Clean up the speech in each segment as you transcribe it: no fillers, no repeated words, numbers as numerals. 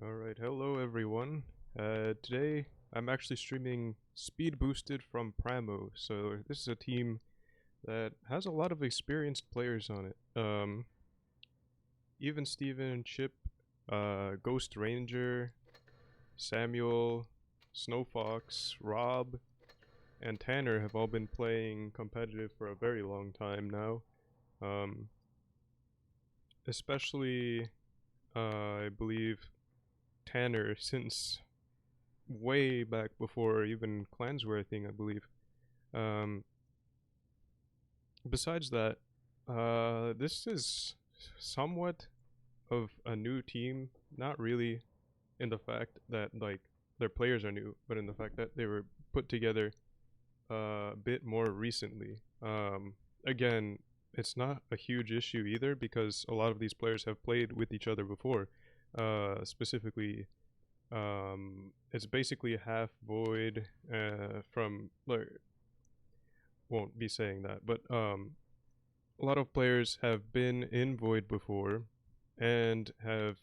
Alright, hello everyone. Today I'm actually streaming Speed Boosted from PRAMO. So this is a team that has a lot of experienced players on it. Even Steven, Chip, Ghost Ranger, Samuel, Snowfox, Rob, and Tanner have all been playing competitive for a very long time now. Especially, I believe Tanner since way back before even clans were a thing, I believe. Besides that, this is somewhat of a new team, not really in the fact that like their players are new, but in the fact that they were put together a bit more recently. Again, it's not a huge issue either because a lot of these players have played with each other before. Specifically, it's basically half Void from like, won't be saying that, but a lot of players have been in Void before and have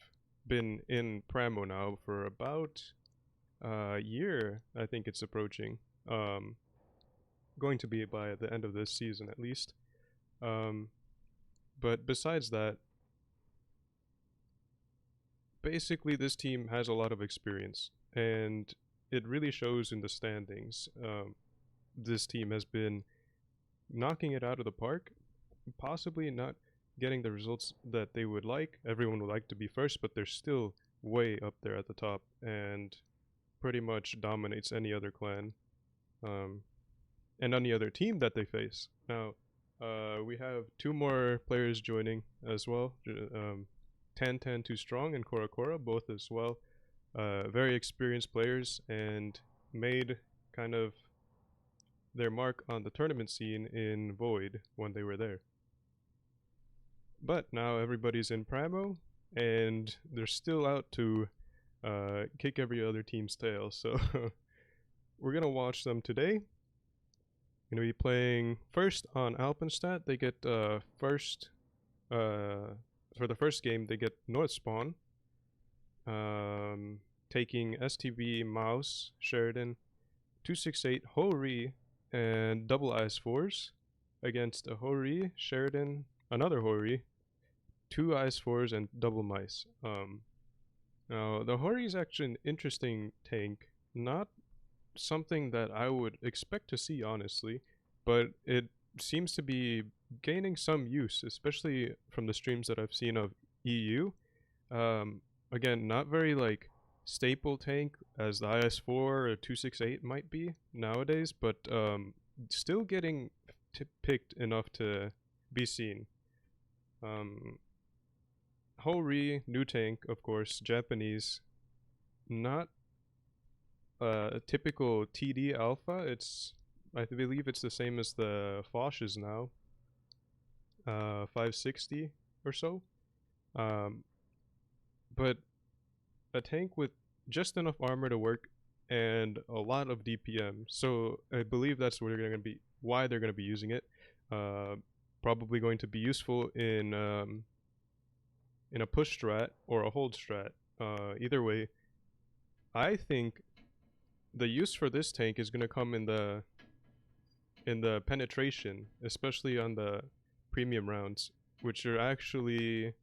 been in Pramo now for about a year. I think it's approaching. Going to be by the end of this season at least. But besides that, basically this team has a lot of experience and it really shows in the standings. This team has been knocking it out of the park, possibly not getting the results that they would like. Everyone would like to be first, but they're still way up there at the top and pretty much dominates any other clan and any other team that they face. Now, we have two more players joining as well. 10 Too Strong and Kora Kora, both as well. Very experienced players and made kind of their mark on the tournament scene in Void when they were there. But now everybody's in Primo and they're still out to kick every other team's tail. So we're gonna watch them today. Gonna be playing first on Alpenstadt. They get first for the first game they get North Spawn, taking STV, Mouse, Sheridan, 268, Hori, and double IS4s against a Hori, Sheridan, another Hori, 2 IS4s, and double Mice. Now the Hori is actually an interesting tank, not something that I would expect to see honestly, but it seems to be gaining some use, especially from the streams that I've seen of EU. Again, not very like staple tank as the IS4 or 268 might be nowadays, but still getting picked enough to be seen. Hori, new tank, of course, Japanese, not a typical TD alpha. I believe it's the same as the Foshes now. 560 or so. But a tank with just enough armor to work and a lot of DPM. So I believe that's why they're gonna be using it. Probably going to be useful in a push strat or a hold strat. Either way, I think the use for this tank is gonna come in the penetration, especially on the premium rounds, which are actually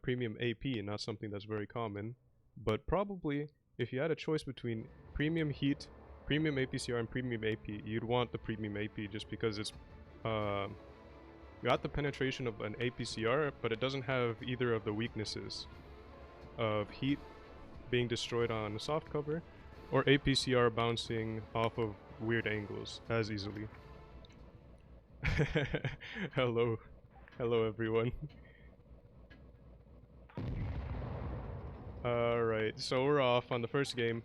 premium AP, not something that's very common. But probably if you had a choice between premium heat, premium APCR, and premium AP, you'd want the premium AP just because it's got the penetration of an APCR, but it doesn't have either of the weaknesses of heat being destroyed on soft cover or APCR bouncing off of weird angles as easily. Hello everyone. Alright, so we're off on the first game.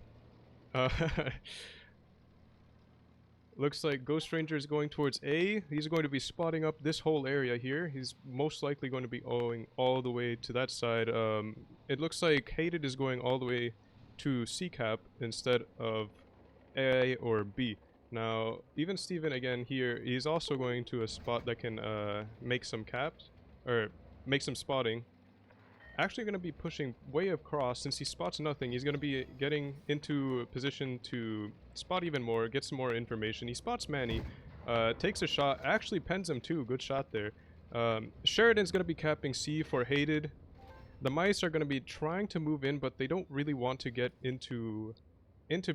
Looks like Ghost Ranger is going towards A. He's going to be spotting up this whole area here. He's most likely going to be going all the way to that side. It looks like Hated is going all the way to C cap instead of A or B. Now, even Steven again here, he's also going to a spot that can make some caps, or make some spotting. actually going to be pushing way across. Since he spots nothing, he's going to be getting into a position to spot even more, get some more information. He spots Manny, takes a shot, actually pens him too. Good shot there. Sheridan's going to be capping C for Hated. The mice are going to be trying to move in, but they don't really want to get into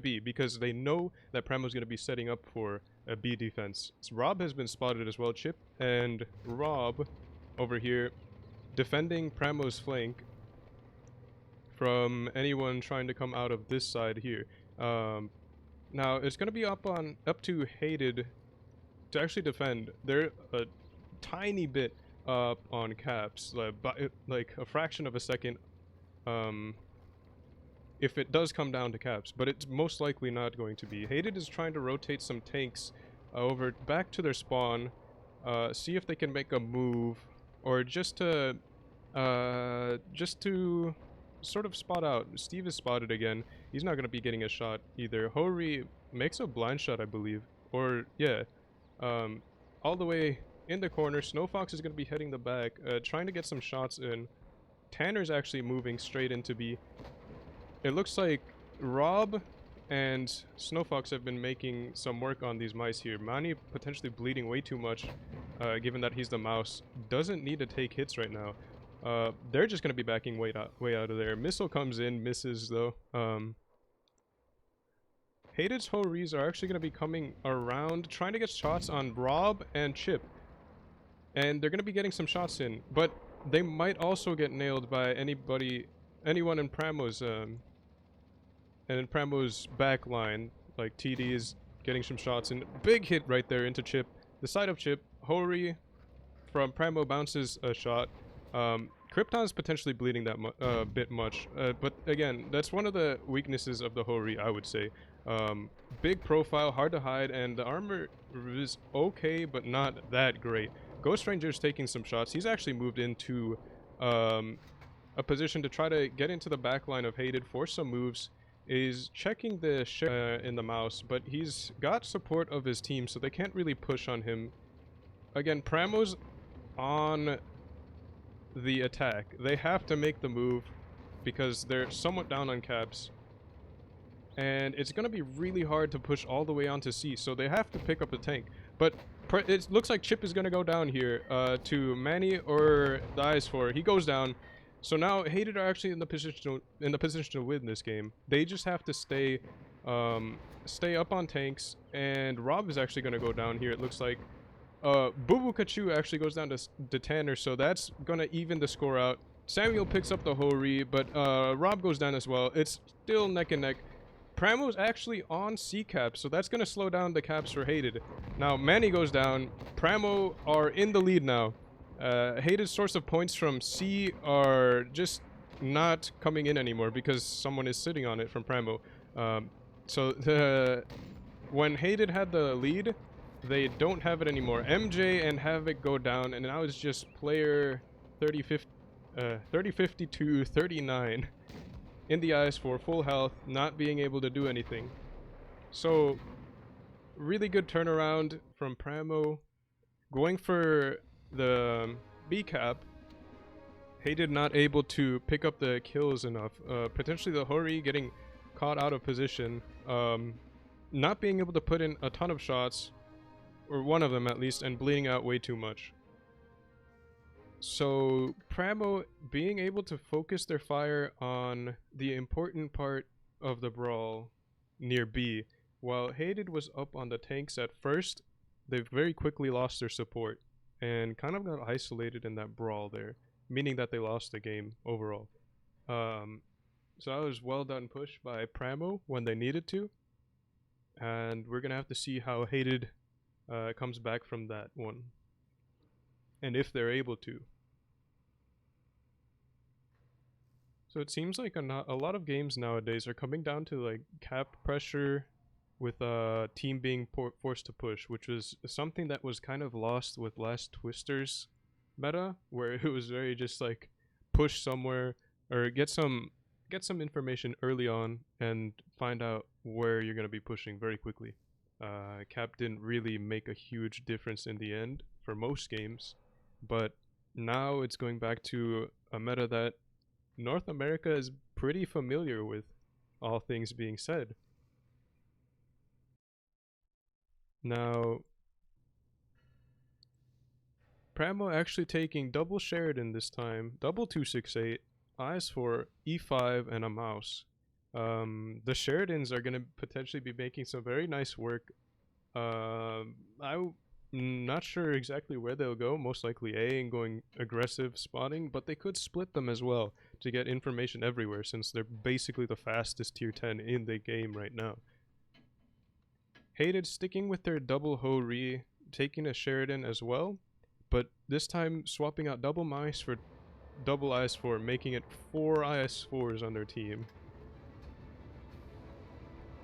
B because they know that Pramo's going to be setting up for a B defense. So Rob has been spotted as well. Chip and Rob over here defending Pramo's flank from anyone trying to come out of this side here. Now it's going to be up to Hated to actually defend. They're a tiny bit up on caps, like a fraction of a second, if it does come down to caps, but it's most likely not going to be. Hated is trying to rotate some tanks over back to their spawn, see if they can make a move, or just to sort of spot out. Steve is spotted again. He's not going to be getting a shot either. Hori makes a blind shot, I believe, or yeah, all the way in the corner. Snowfox is going to be heading the back, trying to get some shots in. Tanner's actually moving straight into B. It looks like Rob and Snowfox have been making some work on these mice here. Manny potentially bleeding way too much, given that he's the mouse. Doesn't need to take hits right now. They're just going to be backing way out of there. Missile comes in, misses though. Hated's Horis are actually going to be coming around, trying to get shots on Rob and Chip. And they're going to be getting some shots in, but they might also get nailed by anyone in Pramo's back line. Like TD is getting some shots, and big hit right there into Chip. The side of Chip. Hori from Primo bounces a shot. Krypton's potentially bleeding that bit much, but again, that's one of the weaknesses of the Hori, I would say. Big profile, hard to hide, and the armor is okay, but not that great. Ghost Ranger's taking some shots. He's actually moved into a position to try to get into the back line of Hated, force some moves. Is checking the in the mouse, but he's got support of his team, so they can't really push on him. Again, Pramo's on the attack. They have to make the move because they're somewhat down on caps. And it's going to be really hard to push all the way onto C, so they have to pick up the tank. But it looks like Chip is going to go down here to Manny or the IS-4. He goes down. So now Hated are actually in the position to win this game. They just have to stay up on tanks, and Rob is actually going to go down here, it looks like. Boo Kachu actually goes down to Tanner, so that's going to even the score out. Samuel picks up the Hori, but Rob goes down as well. It's still neck and neck. Pramo's actually on C caps, so that's going to slow down the caps for Hated. Now Manny goes down. Pramo are in the lead now. Hated's source of points from C are just not coming in anymore because someone is sitting on it from Pramo. When Hated had the lead, they don't have it anymore. MJ and Havoc go down, and now it's just player 3052 39 in the eyes for full health, not being able to do anything. So really good turnaround from Pramo, going for the B cap. Hated not able to pick up the kills enough. Potentially the Hori getting caught out of position, not being able to put in a ton of shots, or one of them at least, and bleeding out way too much. So Pramo being able to focus their fire on the important part of the brawl near B, while Hated was up on the tanks at first. They've very quickly lost their support and kind of got isolated in that brawl there, meaning that they lost the game overall. So that was well done push by Pramo when they needed to, and we're gonna have to see how Hated comes back from that one, and if they're able to. So it seems like a lot of games nowadays are coming down to like cap pressure with a team being forced to push, which was something that was kind of lost with last Twister's meta, where it was very just like push somewhere or get some information early on and find out where you're going to be pushing very quickly. Cap didn't really make a huge difference in the end for most games, but now it's going back to a meta that North America is pretty familiar with, all things being said. Now, Pramo actually taking double Sheridan this time, double 268, eyes for E5 and a mouse. The Sheridans are going to potentially be making some very nice work. I'm not sure exactly where they'll go, most likely A and going aggressive spotting, but they could split them as well to get information everywhere since they're basically the fastest tier 10 in the game right now. Hated sticking with their double Ho-Ri, taking a Sheridan as well, but this time swapping out double mice for double IS4, making it 4 IS4s on their team.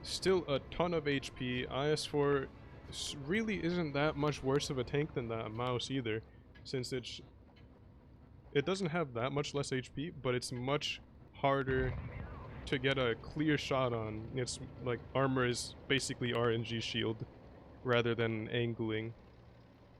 Still a ton of HP. IS4 really isn't that much worse of a tank than that mouse either, since it doesn't have that much less HP, but it's much harder to get a clear shot on. It's like armor is basically RNG shield rather than angling.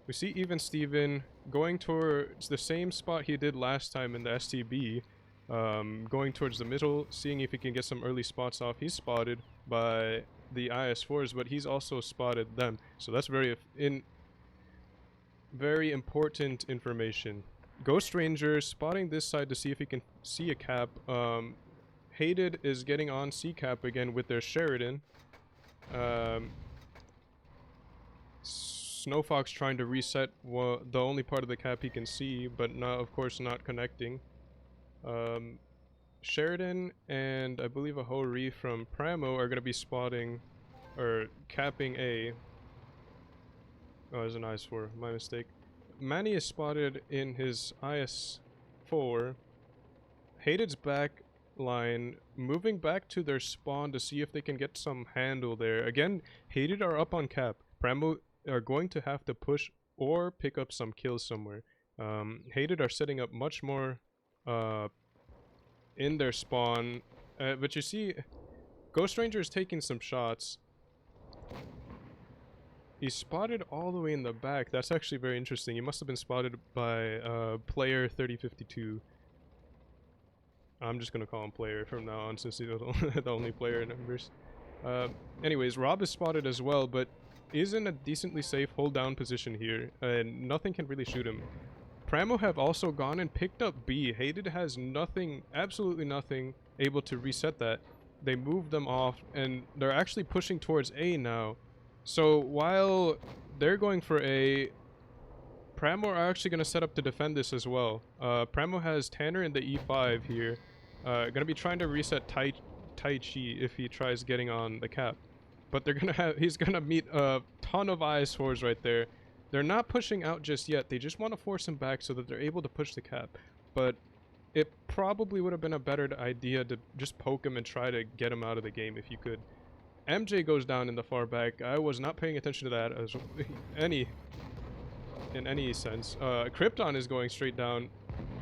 We see even Steven going towards the same spot he did last time in the STB, going towards the middle, seeing if he can get some early spots off. He's spotted by the IS4s, but he's also spotted them. So that's very important information. Ghost Ranger spotting this side to see if he can see a cap. Hated is getting on C cap again with their Sheridan. Snowfox trying to reset the only part of the cap he can see, but not, of course, not connecting. Sheridan and I believe a Ho-Ri from Pramo are going to be spotting or capping A. Oh, there's an IS4, my mistake. Manny is spotted in his IS4. Hated's back line moving back to their spawn to see if they can get some handle there. Again, Hated are up on cap. Pramo are going to have to push or pick up some kills somewhere. Hated are setting up much more in their spawn, but you see Ghost Ranger is taking some shots. He's spotted all the way in the back. That's actually very interesting. He must have been spotted by player 3052. I'm just gonna call him player from now on since he's the only player in numbers. Anyways, Rob is spotted as well, but is in a decently safe hold down position here, and nothing can really shoot him. Pramo have also gone and picked up B. Hated has nothing, absolutely nothing, able to reset that. They moved them off, and they're actually pushing towards A now. So while they're going for A, Pramo are actually going to set up to defend this as well. Pramo has Tanner in the E5 here. Going to be trying to reset Tai Chi if he tries getting on the cap. But they're gonna have, he's gonna meet a ton of IS4s right there. They're not pushing out just yet. They just want to force him back so that they're able to push the cap. But it probably would have been a better idea to just poke him and try to get him out of the game if you could. MJ goes down in the far back. I was not paying attention to that as in any sense. Krypton is going straight down.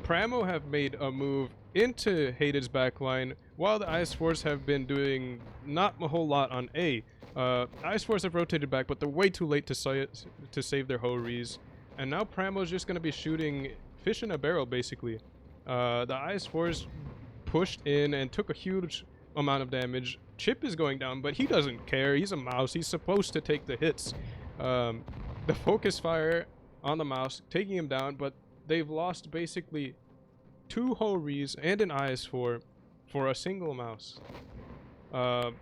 Pramo have made a move into Hated's backline, while the IS4s have been doing not a whole lot on A. IS4s have rotated back, but they're way too late to save their Ho-Ris. And now Pramo's just going to be shooting fish in a barrel, basically. The IS4s pushed in and took a huge amount of damage. Chip is going down, but he doesn't care. He's a mouse. He's supposed to take the hits. The focus fire on the mouse, taking him down, but they've lost basically 2 Ho-Ris and an IS4 for a single mouse. A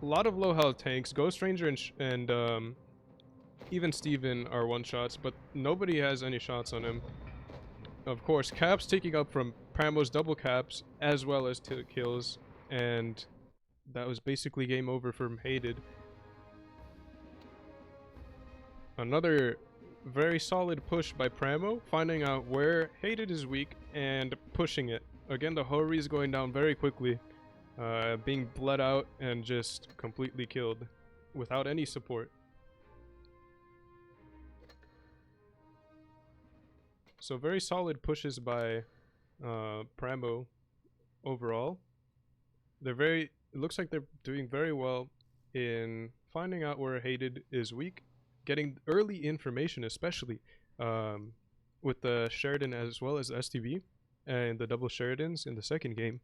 lot of low health tanks. Ghost Ranger and even Steven are one-shots, but nobody has any shots on him. Of course, Caps taking up from Pramo's double caps as well as 2 kills, and that was basically game over from Hated. Another very solid push by Pramo, finding out where Hated is weak and pushing it. Again, the Ho-Ri is going down very quickly, being bled out and just completely killed without any support. So very solid pushes by Pramo overall. It looks like they're doing very well in finding out where Hated is weak, getting early information, especially with the Sheridan as well as the STV, and the double Sheridans in the second game.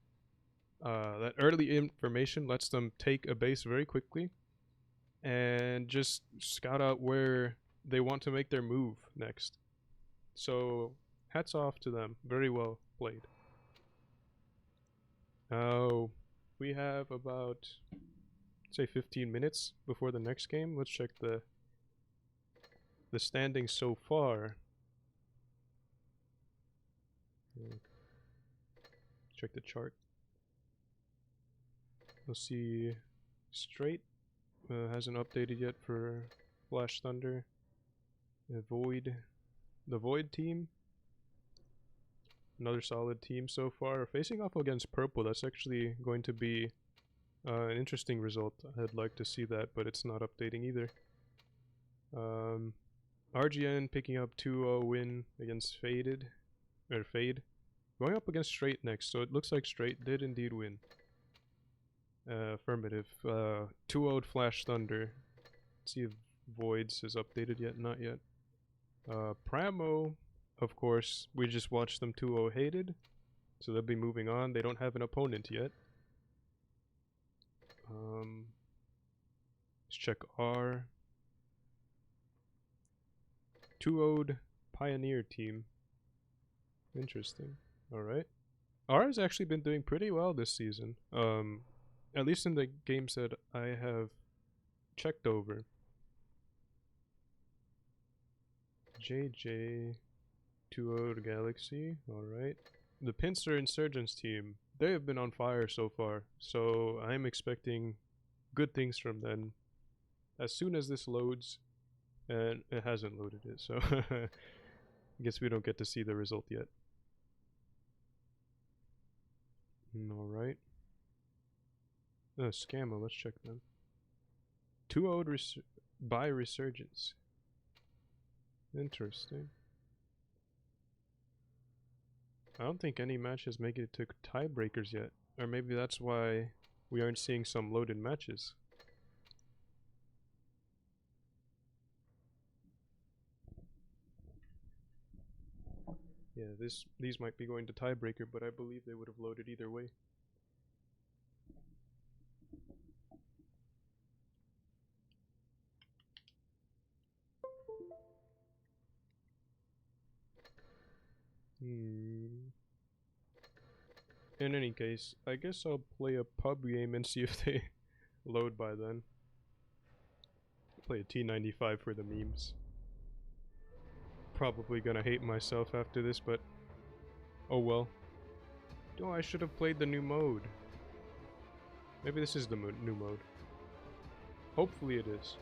That early information lets them take a base very quickly and just scout out where they want to make their move next. So hats off to them. Very well played. Now we have about, say, 15 minutes before the next game. Let's check the standings so far. Check the chart. We'll see. Straight hasn't updated yet for Flash Thunder. Void, the Void team, another solid team so far. Facing off against Purple, that's actually going to be an interesting result. I'd like to see that, but it's not updating either. RGN picking up 2-0 win against Fade. Going up against Straight next, so it looks like Straight did indeed win. Affirmative. 2-0'd Flash Thunder. Let's see if Voids is updated yet. Not yet. Pramo, of course, we just watched them 2-0 hated, so they'll be moving on. They don't have an opponent yet. Let's check R. 2-0'd Pioneer team. Interesting. Alright. R has actually been doing pretty well this season. At least in the games that I have checked over. JJ 2-0 Galaxy. Alright. The Pincer Insurgents team. They have been on fire so far. So I'm expecting good things from them as soon as this loads. And it hasn't loaded it, so I guess we don't get to see the result yet. Alright. Scammer, let's check them. 2-0'd by Resurgence. Interesting. I don't think any matches make it to tiebreakers yet. Or maybe that's why we aren't seeing some loaded matches. Yeah, these might be going to tiebreaker, but I believe they would have loaded either way. In any case, I guess I'll play a pub game and see if they load by then. Play a T95 for the memes. Probably gonna hate myself after this, but oh well. Oh, I should have played the new mode. Maybe this is the new mode. Hopefully it is.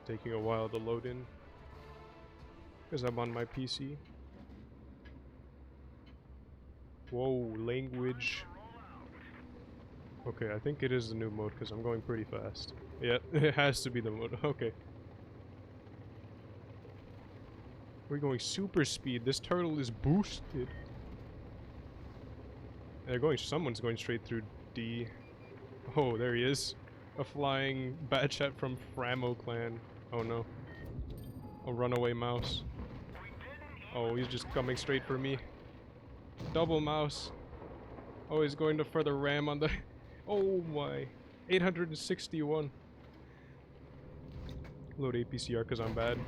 Taking a while to load in because I'm on my PC. Whoa, language. Okay, I think it is the new mode because I'm going pretty fast. Yeah, it has to be the mode. Okay. We're going super speed. This turtle is boosted. They're going. Someone's going straight through D. Oh, there he is. A flying bad chat from PRAMO clan. Oh no. A runaway mouse. Oh, he's just coming straight for me. Double mouse. Oh, he's going to further ram on the... Oh my. 861. Load APCR because I'm bad.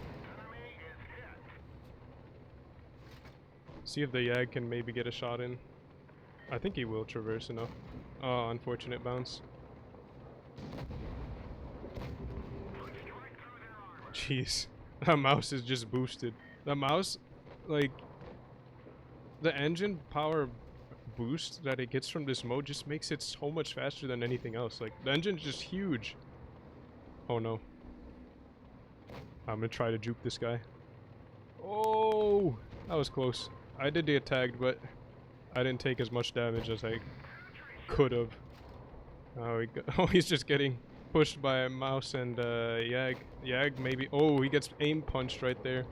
See if the Yag can maybe get a shot in. I think he will traverse enough. Oh, unfortunate bounce. Jeez. That mouse is just boosted. The mouse, like, the engine power boost that it gets from this mode just makes it so much faster than anything else. Like, the engine's just huge. Oh no. I'm gonna try to juke this guy. Oh! That was close. I did get tagged, but I didn't take as much damage as I could have. Oh, he's just getting pushed by a mouse and Yag. Yag maybe. Oh, he gets aim punched right there.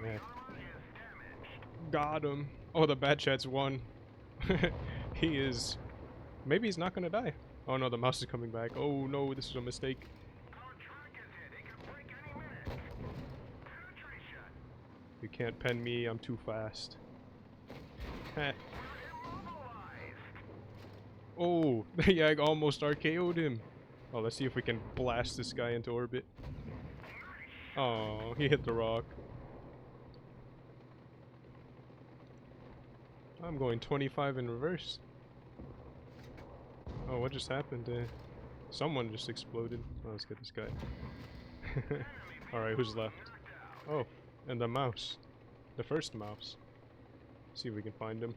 Yeah. Got him. Oh, the bad chat's won. He is. Maybe he's not gonna die. Oh no, the mouse is coming back. Oh no, this is a mistake. You can't pen me, I'm too fast. Heh. Oh, the Yag almost RKO'd him. Oh, let's see if we can blast this guy into orbit. Oh, he hit the rock. I'm going 25 in reverse. Oh, what just happened? Someone just exploded. Oh, let's get this guy. Alright, who's left? Oh, and the mouse. The first mouse. See if we can find him.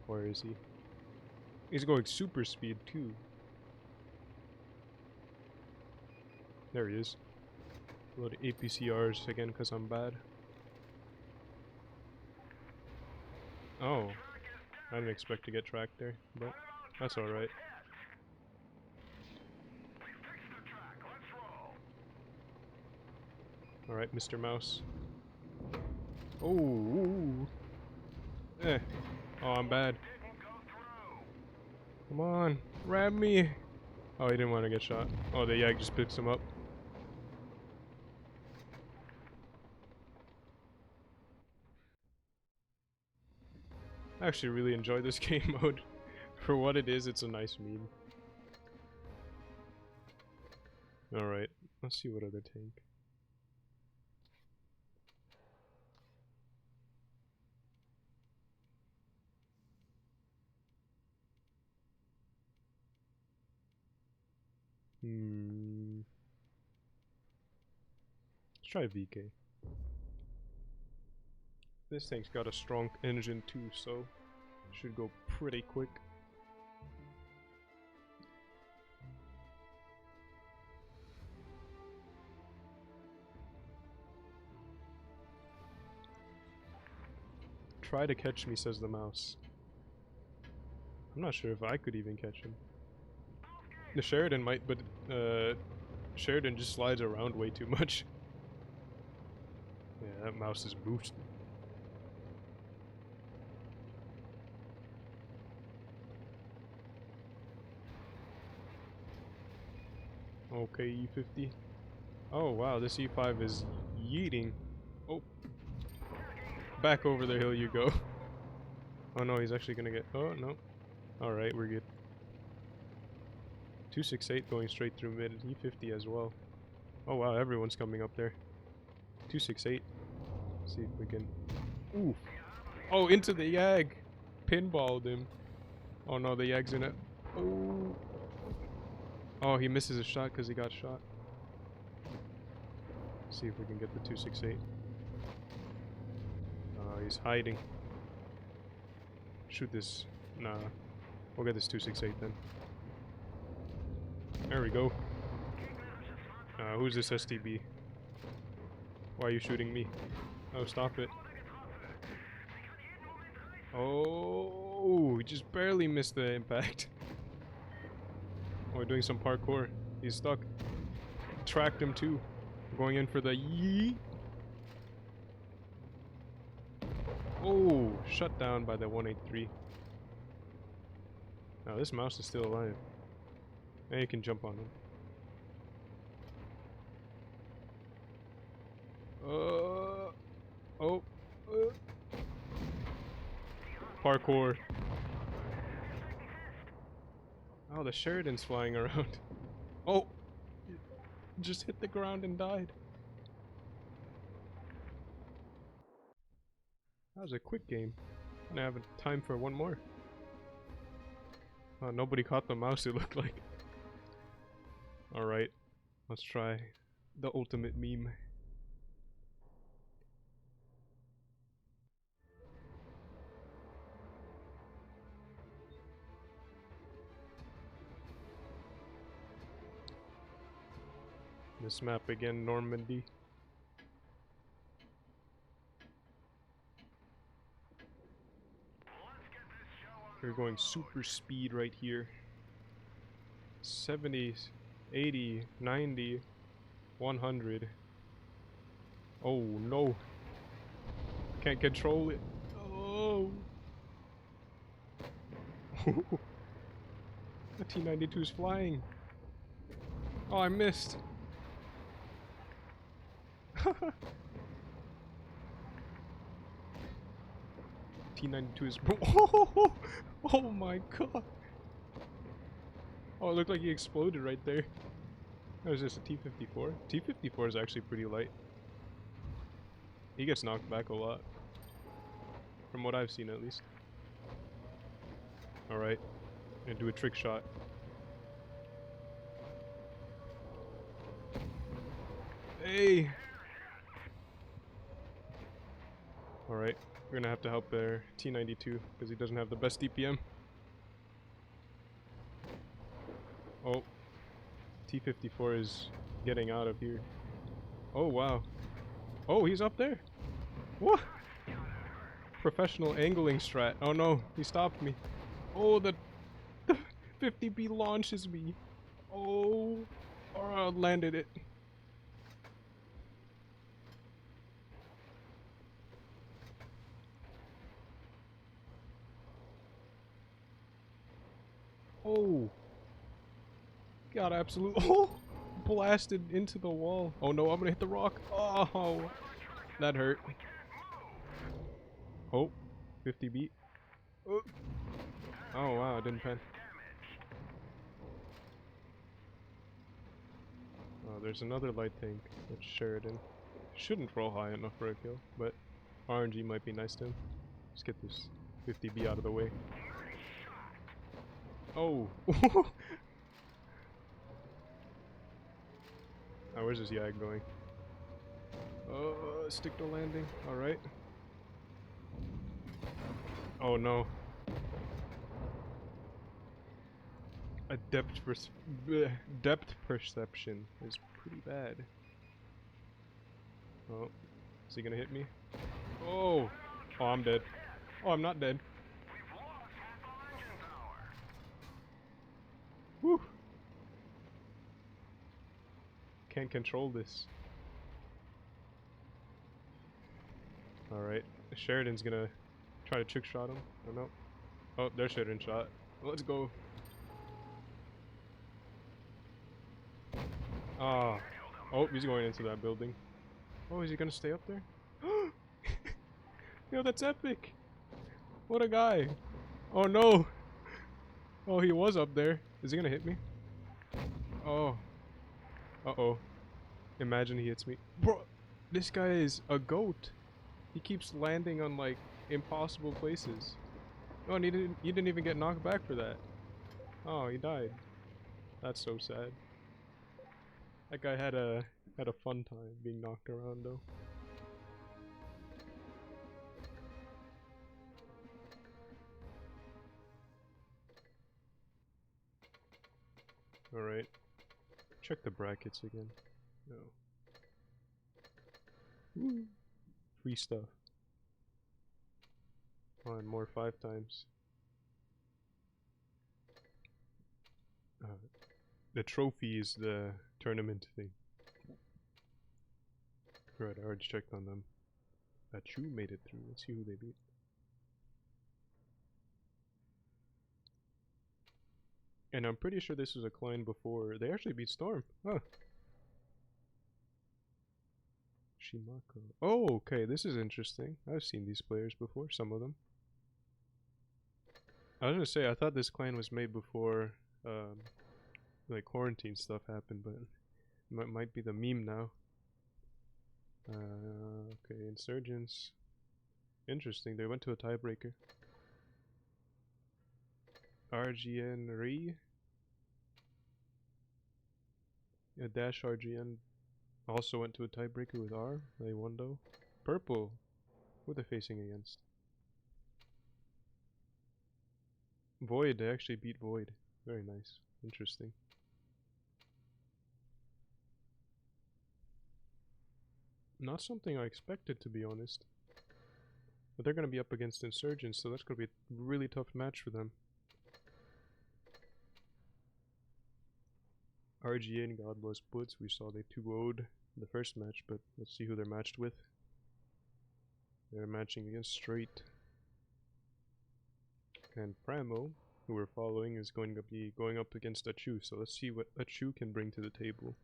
Where is he? He's going super speed too. There he is. Load APCRs again because I'm bad. Oh, I didn't expect to get tracked there, but that's alright. Alright, Mr. Mouse. Oh, eh. Oh, I'm bad. Come on, ram me. Oh, he didn't want to get shot. Oh, the Yag just picks him up. I actually really enjoy this game mode. For what it is, it's a nice meme. Alright, let's see what other tank. Let's try VK. This tank's got a strong engine too, so should go pretty quick. Try to catch me, says the mouse. I'm not sure if I could even catch him. The Sheridan might, but Sheridan just slides around way too much. Yeah, that mouse is boosted. Okay, E50. Oh wow, this E5 is yeeting. Oh. Back over the hill you go. Oh no, he's actually gonna get... Oh no. Alright, we're good. 268 going straight through mid. E50 as well. Oh wow, everyone's coming up there. 268. See if we can... Ooh. Oh, into the Yag! Pinballed him. Oh no, the Yag's in it. Oh. Oh, he misses a shot because he got shot. See if we can get the 268. He's hiding. Shoot this. Nah. We'll get this 268 then. There we go. Who's this STB? Why are you shooting me? Oh, stop it. Oh, we just barely missed the impact. Oh, we're doing some parkour. He's stuck. Tracked him too. Going in for the yee. Oh, shut down by the 183. Now this mouse is still alive. And you can jump on him. Parkour. Oh, the Sheridan's flying around. Oh! Just hit the ground and died. That was a quick game. I have time for one more. Oh, nobody caught the mouse, it looked like. Alright, let's try the ultimate meme. This map again, Normandy. We're going super speed right here. 70, 80, 90, 100. Oh no. Can't control it. No! The T-92 is flying. Oh, I missed. T-92 is... Oh my god! Oh, it looked like he exploded right there. That was just a T-54. T-54 is actually pretty light. He gets knocked back a lot. From what I've seen, at least. Alright. Gonna do a trick shot. Hey! Alright. We're gonna have to help their T-92, because he doesn't have the best DPM. Oh. T-54 is getting out of here. Oh, wow. Oh, he's up there! What? Professional angling strat. Oh no, he stopped me. Oh, the 50B launches me. Oh, I landed it. Oh, got absolute. Oh, blasted into the wall. Oh no, I'm gonna hit the rock. Oh, that hurt. Oh, 50B. Oh, wow, I didn't pen. Oh, there's another light tank. That's Sheridan. Shouldn't roll high enough for a kill, but RNG might be nice to him. Let's get this 50B out of the way. Oh! Oh, where's this Yag going? Stick to landing. Alright. Oh no. A depth perception is pretty bad. Oh, is he gonna hit me? Oh! Oh, I'm dead. Oh, I'm not dead. Whew! Can't control this. Alright, Sheridan's gonna try to trick shot him. Oh no. Oh, there's Sheridan shot. Let's go. Ah. Oh, he's going into that building. Oh, is he gonna stay up there? Yo, that's epic! What a guy! Oh no! Oh, he was up there. Is he gonna hit me? Oh. Uh-oh. Imagine he hits me. Bro, this guy is a goat. He keeps landing on, like, impossible places. Oh, and he didn't even get knocked back for that. Oh, he died. That's so sad. That guy had a fun time being knocked around, though. Alright. Check the brackets again. No. Woo. Free stuff. Oh, and more 5 times. The trophy is the tournament thing. Right, I already checked on them. A-Chu made it through. Let's see who they beat. And I'm pretty sure this was a client before. They actually beat Storm. Huh. Shimako. Oh, okay. This is interesting. I've seen these players before. Some of them. I was gonna say, I thought this clan was made before, like, quarantine stuff happened, but might be the meme now. Okay, Insurgents. Interesting. They went to a tiebreaker. RGN Re. Yeah, Dash RGN also went to a tiebreaker with R. They won though. Purple. Who are they facing against? Void. They actually beat Void. Very nice. Interesting. Not something I expected, to be honest. But they're gonna be up against Insurgents, so that's gonna be a really tough match for them. RGA and God Bless Butts, we saw they 2-0'd the first match, but let's see who they're matched with. They're matching against Straight. And PRAMO, who we're following, is going to be going up against A-Chu, so let's see what A-Chu can bring to the table.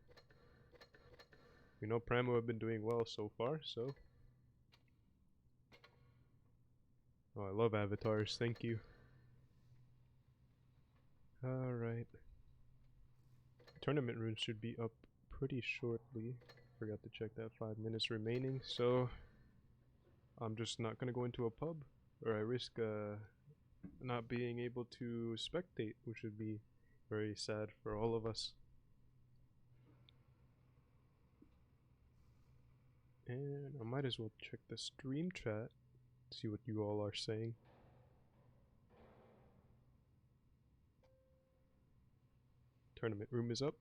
We know PRAMO have been doing well so far, so... Oh, I love avatars, thank you. Alright. Tournament runes should be up pretty shortly. Forgot to check that, 5 minutes remaining, so... I'm just not gonna go into a pub, or I risk not being able to spectate, which would be very sad for all of us. And I might as well check the stream chat, see what you all are saying. Tournament room is up.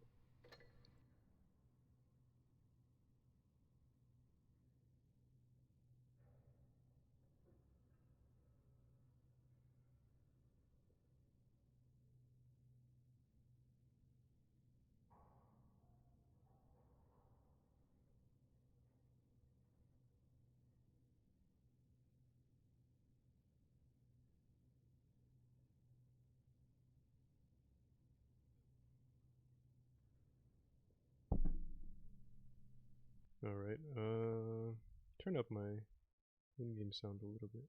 Alright, turn up my in-game sound a little bit.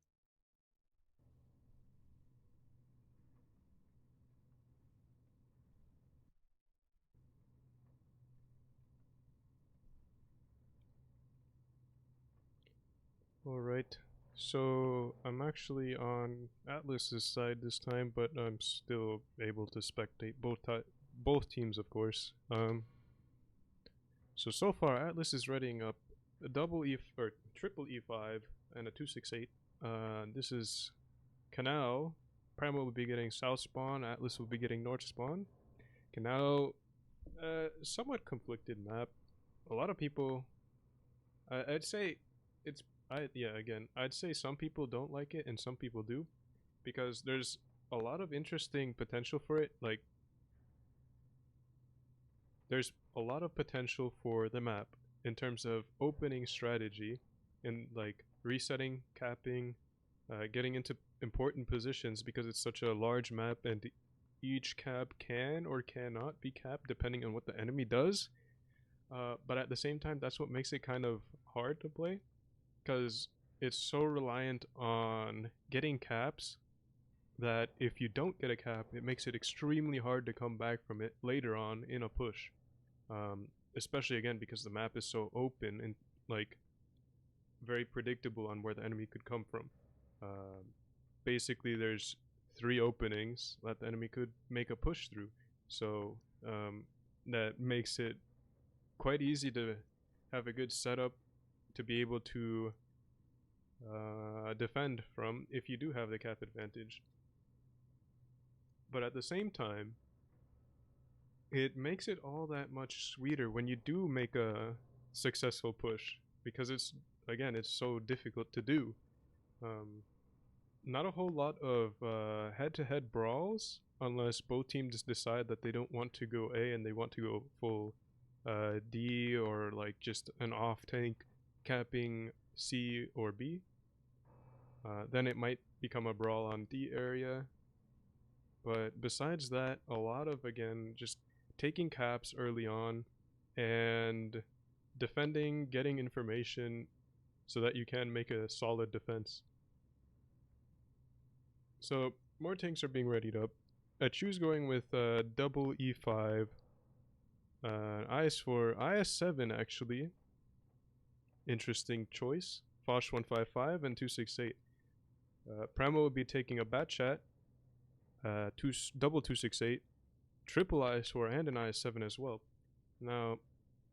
Alright, so I'm actually on Atlas's side this time, but I'm still able to spectate both teams, of course. So far Atlas is readying up a triple E5 and a 268. This is Canal. Primo will be getting south spawn, Atlas will be getting north spawn. Canal, somewhat conflicted map. A lot of people, I'd say it's, I'd say some people don't like it and some people do, because there's a lot of interesting potential for it. Like, there's a lot of potential for the map in terms of opening strategy and like resetting, capping, getting into important positions, because it's such a large map and each cap can or cannot be capped depending on what the enemy does. But at the same time, that's what makes it kind of hard to play, because it's so reliant on getting caps that if you don't get a cap, it makes it extremely hard to come back from it later on in a push. Especially again because the map is so open and like very predictable on where the enemy could come from. Basically there's 3 openings that the enemy could make a push through, so that makes it quite easy to have a good setup to be able to defend from if you do have the cap advantage. But at the same time, it makes it all that much sweeter when you do make a successful push, because it's, again, it's so difficult to do. Not a whole lot of head-to-head brawls unless both teams decide that they don't want to go A and they want to go full D, or like just an off tank capping C or B. Then it might become a brawl on D area. But besides that, a lot of, again, just taking caps early on and defending, getting information so that you can make a solid defense. So more tanks are being readied up. A-Chu's going with double E5, IS4, IS7 actually. Interesting choice. Fosh 155 and 268. Primo will be taking a bat chat, double 268, triple IS4 and an IS7 as well. Now,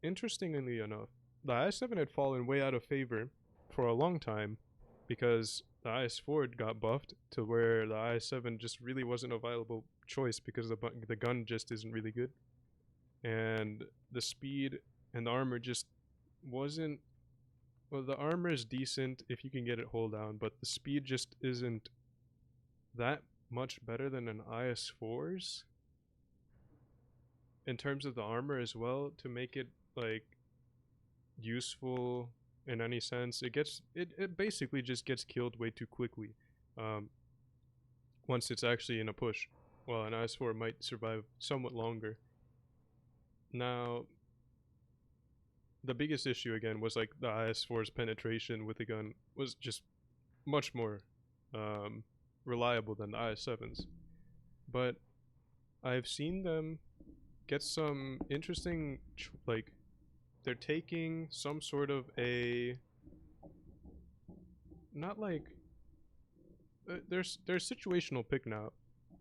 interestingly enough, the IS7 had fallen way out of favor for a long time because the IS4 got buffed to where the IS7 just really wasn't a viable choice because the gun just isn't really good. And the speed and the armor just wasn't... Well, the armor is decent if you can get it hold down, but the speed just isn't that much better than an IS4's in terms of the armor as well, to make it like useful in any sense. It basically just gets killed way too quickly. once it's actually in a push. Well, an IS-4 might survive somewhat longer. Now, the biggest issue again was like the IS-4's penetration with the gun was just much more reliable than the IS-7's. But I've seen them get some interesting, like, they're taking some sort of a, not like, there's situational pick now,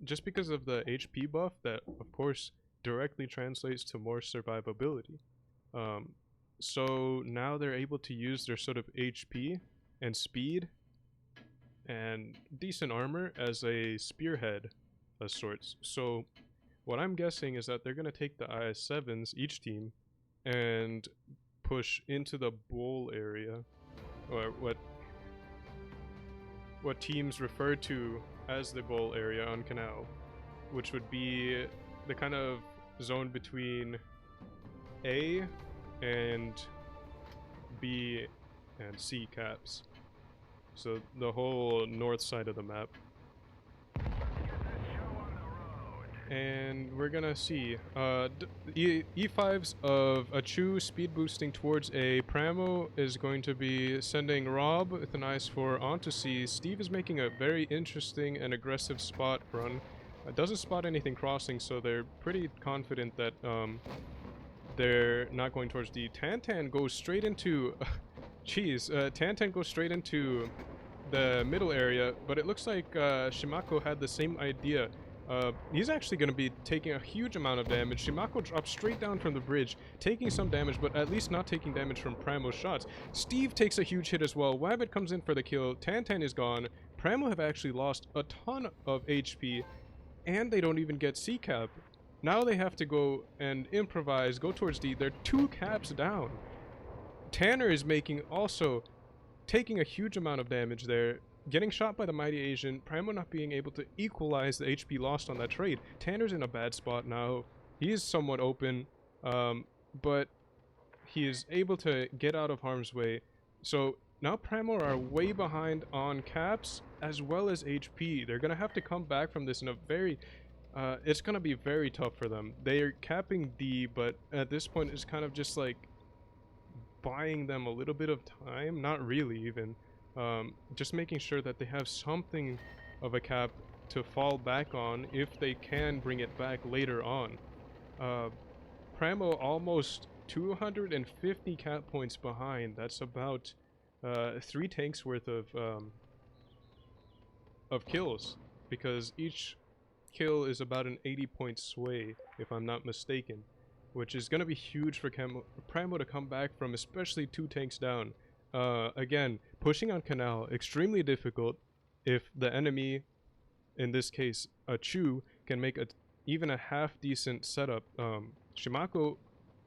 just because of the HP buff that, of course, directly translates to more survivability. So now they're able to use their sort of HP and speed and decent armor as a spearhead of sorts. So what I'm guessing is that they're going to take the IS-7s, each team, and push into the bowl area, or what teams refer to as the bowl area on Canal, which would be the kind of zone between A and B and C caps. So the whole north side of the map. And we're gonna see E5s of A-Chu speed boosting towards a PRAMO is going to be sending Rob with an IS-4 onto C. Steve is making a very interesting and aggressive spot run. Doesn't spot anything crossing, so they're pretty confident that they're not going towards D. Tantan goes straight into Tantan goes straight into the middle area, but it looks like Shimako had the same idea. He's actually going to be taking a huge amount of damage. Shimako drops straight down from the bridge, taking some damage, but at least not taking damage from Pramo's shots. Steve takes a huge hit as well. Wabbit comes in for the kill. Tantan is gone. Pramo have actually lost a ton of HP, and they don't even get C-cap. Now they have to go and improvise, go towards D. They're 2 caps down. Tanner is taking a huge amount of damage there. Getting shot by the Mighty Asian, Primo not being able to equalize the HP lost on that trade. Tanner's in a bad spot now. He is somewhat open, but he is able to get out of harm's way. So now Primo are way behind on caps as well as HP. They're going to have to come back from this in a very... it's going to be very tough for them. They are capping D, but at this point it's kind of just like buying them a little bit of time. Not really even. Just making sure that they have something of a cap to fall back on if they can bring it back later on. Pramo almost 250 cap points behind. That's about 3 tanks worth of kills, because each kill is about an 80-point sway, if I'm not mistaken, which is going to be huge for Pramo to come back from, especially 2 tanks down. Again, pushing on Canal, extremely difficult if the enemy, in this case A-Chu, can make even a half-decent setup. Shimako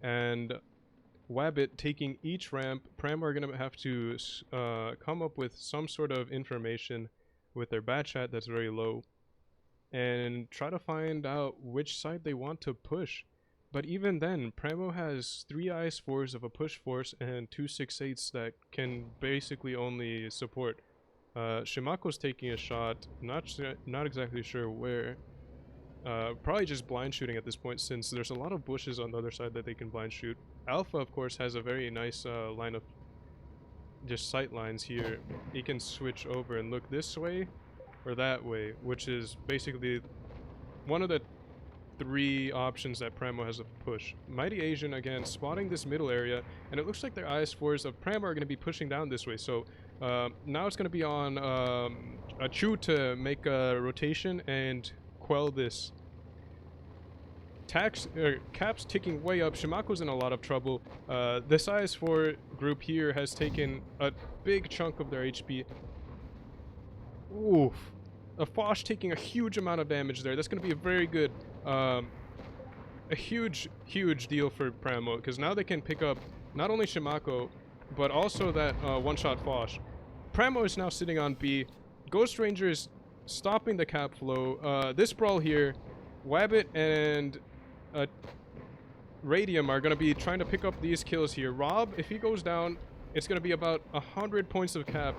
and Wabbit taking each ramp. Pramo are going to have to come up with some sort of information with their bat chat that's very low and try to find out which side they want to push. But even then, Pramo has 3 IS-4s of a push force and 2 6-8s that can basically only support. Shimako's taking a shot, not exactly sure where. Probably just blind shooting at this point, since there's a lot of bushes on the other side that they can blind shoot. Alpha, of course, has a very nice line of just sight lines here. He can switch over and look this way or that way, which is basically one of the 3 options that Pramo has to push. Mighty Asian, again, spotting this middle area, and it looks like their IS-4s of Pramo are going to be pushing down this way. So now it's going to be on A-Chu to make a rotation and quell this. Caps ticking way up. Shimako's in a lot of trouble. This IS-4 group here has taken a big chunk of their HP. Oof. A Foch taking a huge amount of damage there. That's going to be a very good, a huge deal for Pramo, because now they can pick up not only Shimako, but also that one-shot Foch. Pramo is now sitting on B. Ghost Ranger is stopping the cap flow. This brawl here, Wabbit and Radium are going to be trying to pick up these kills here. Rob, if he goes down, it's going to be about 100 points of cap.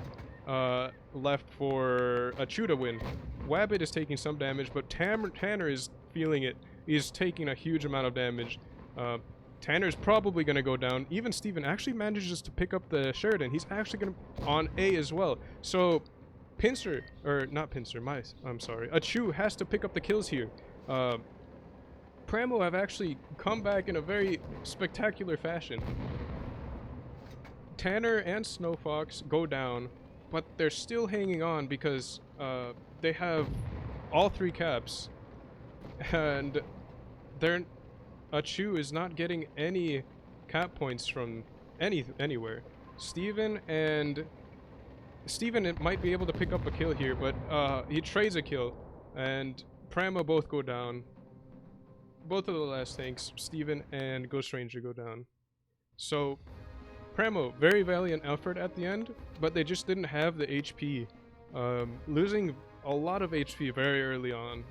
left for A-Chu to win. Wabbit is taking some damage, but Tanner is feeling it. He's taking a huge amount of damage. Tanner's probably going to go down. Even Steven actually manages to pick up the Sheridan. He's actually going to on A as well. So Pincer, or not Pincer, I'm sorry. A-Chu has to pick up the kills here. PRAMO have actually come back in a very spectacular fashion. Tanner and Snowfox go down, but they're still hanging on because they have all 3 caps, and A-Chu is not getting any cap points from anywhere. Steven might be able to pick up a kill here, but he trades a kill, and PRAMO both go down. Both of the last tanks, Steven and Ghost Ranger, go down. So PRAMO, very valiant effort at the end, but they just didn't have the HP. Losing a lot of HP very early on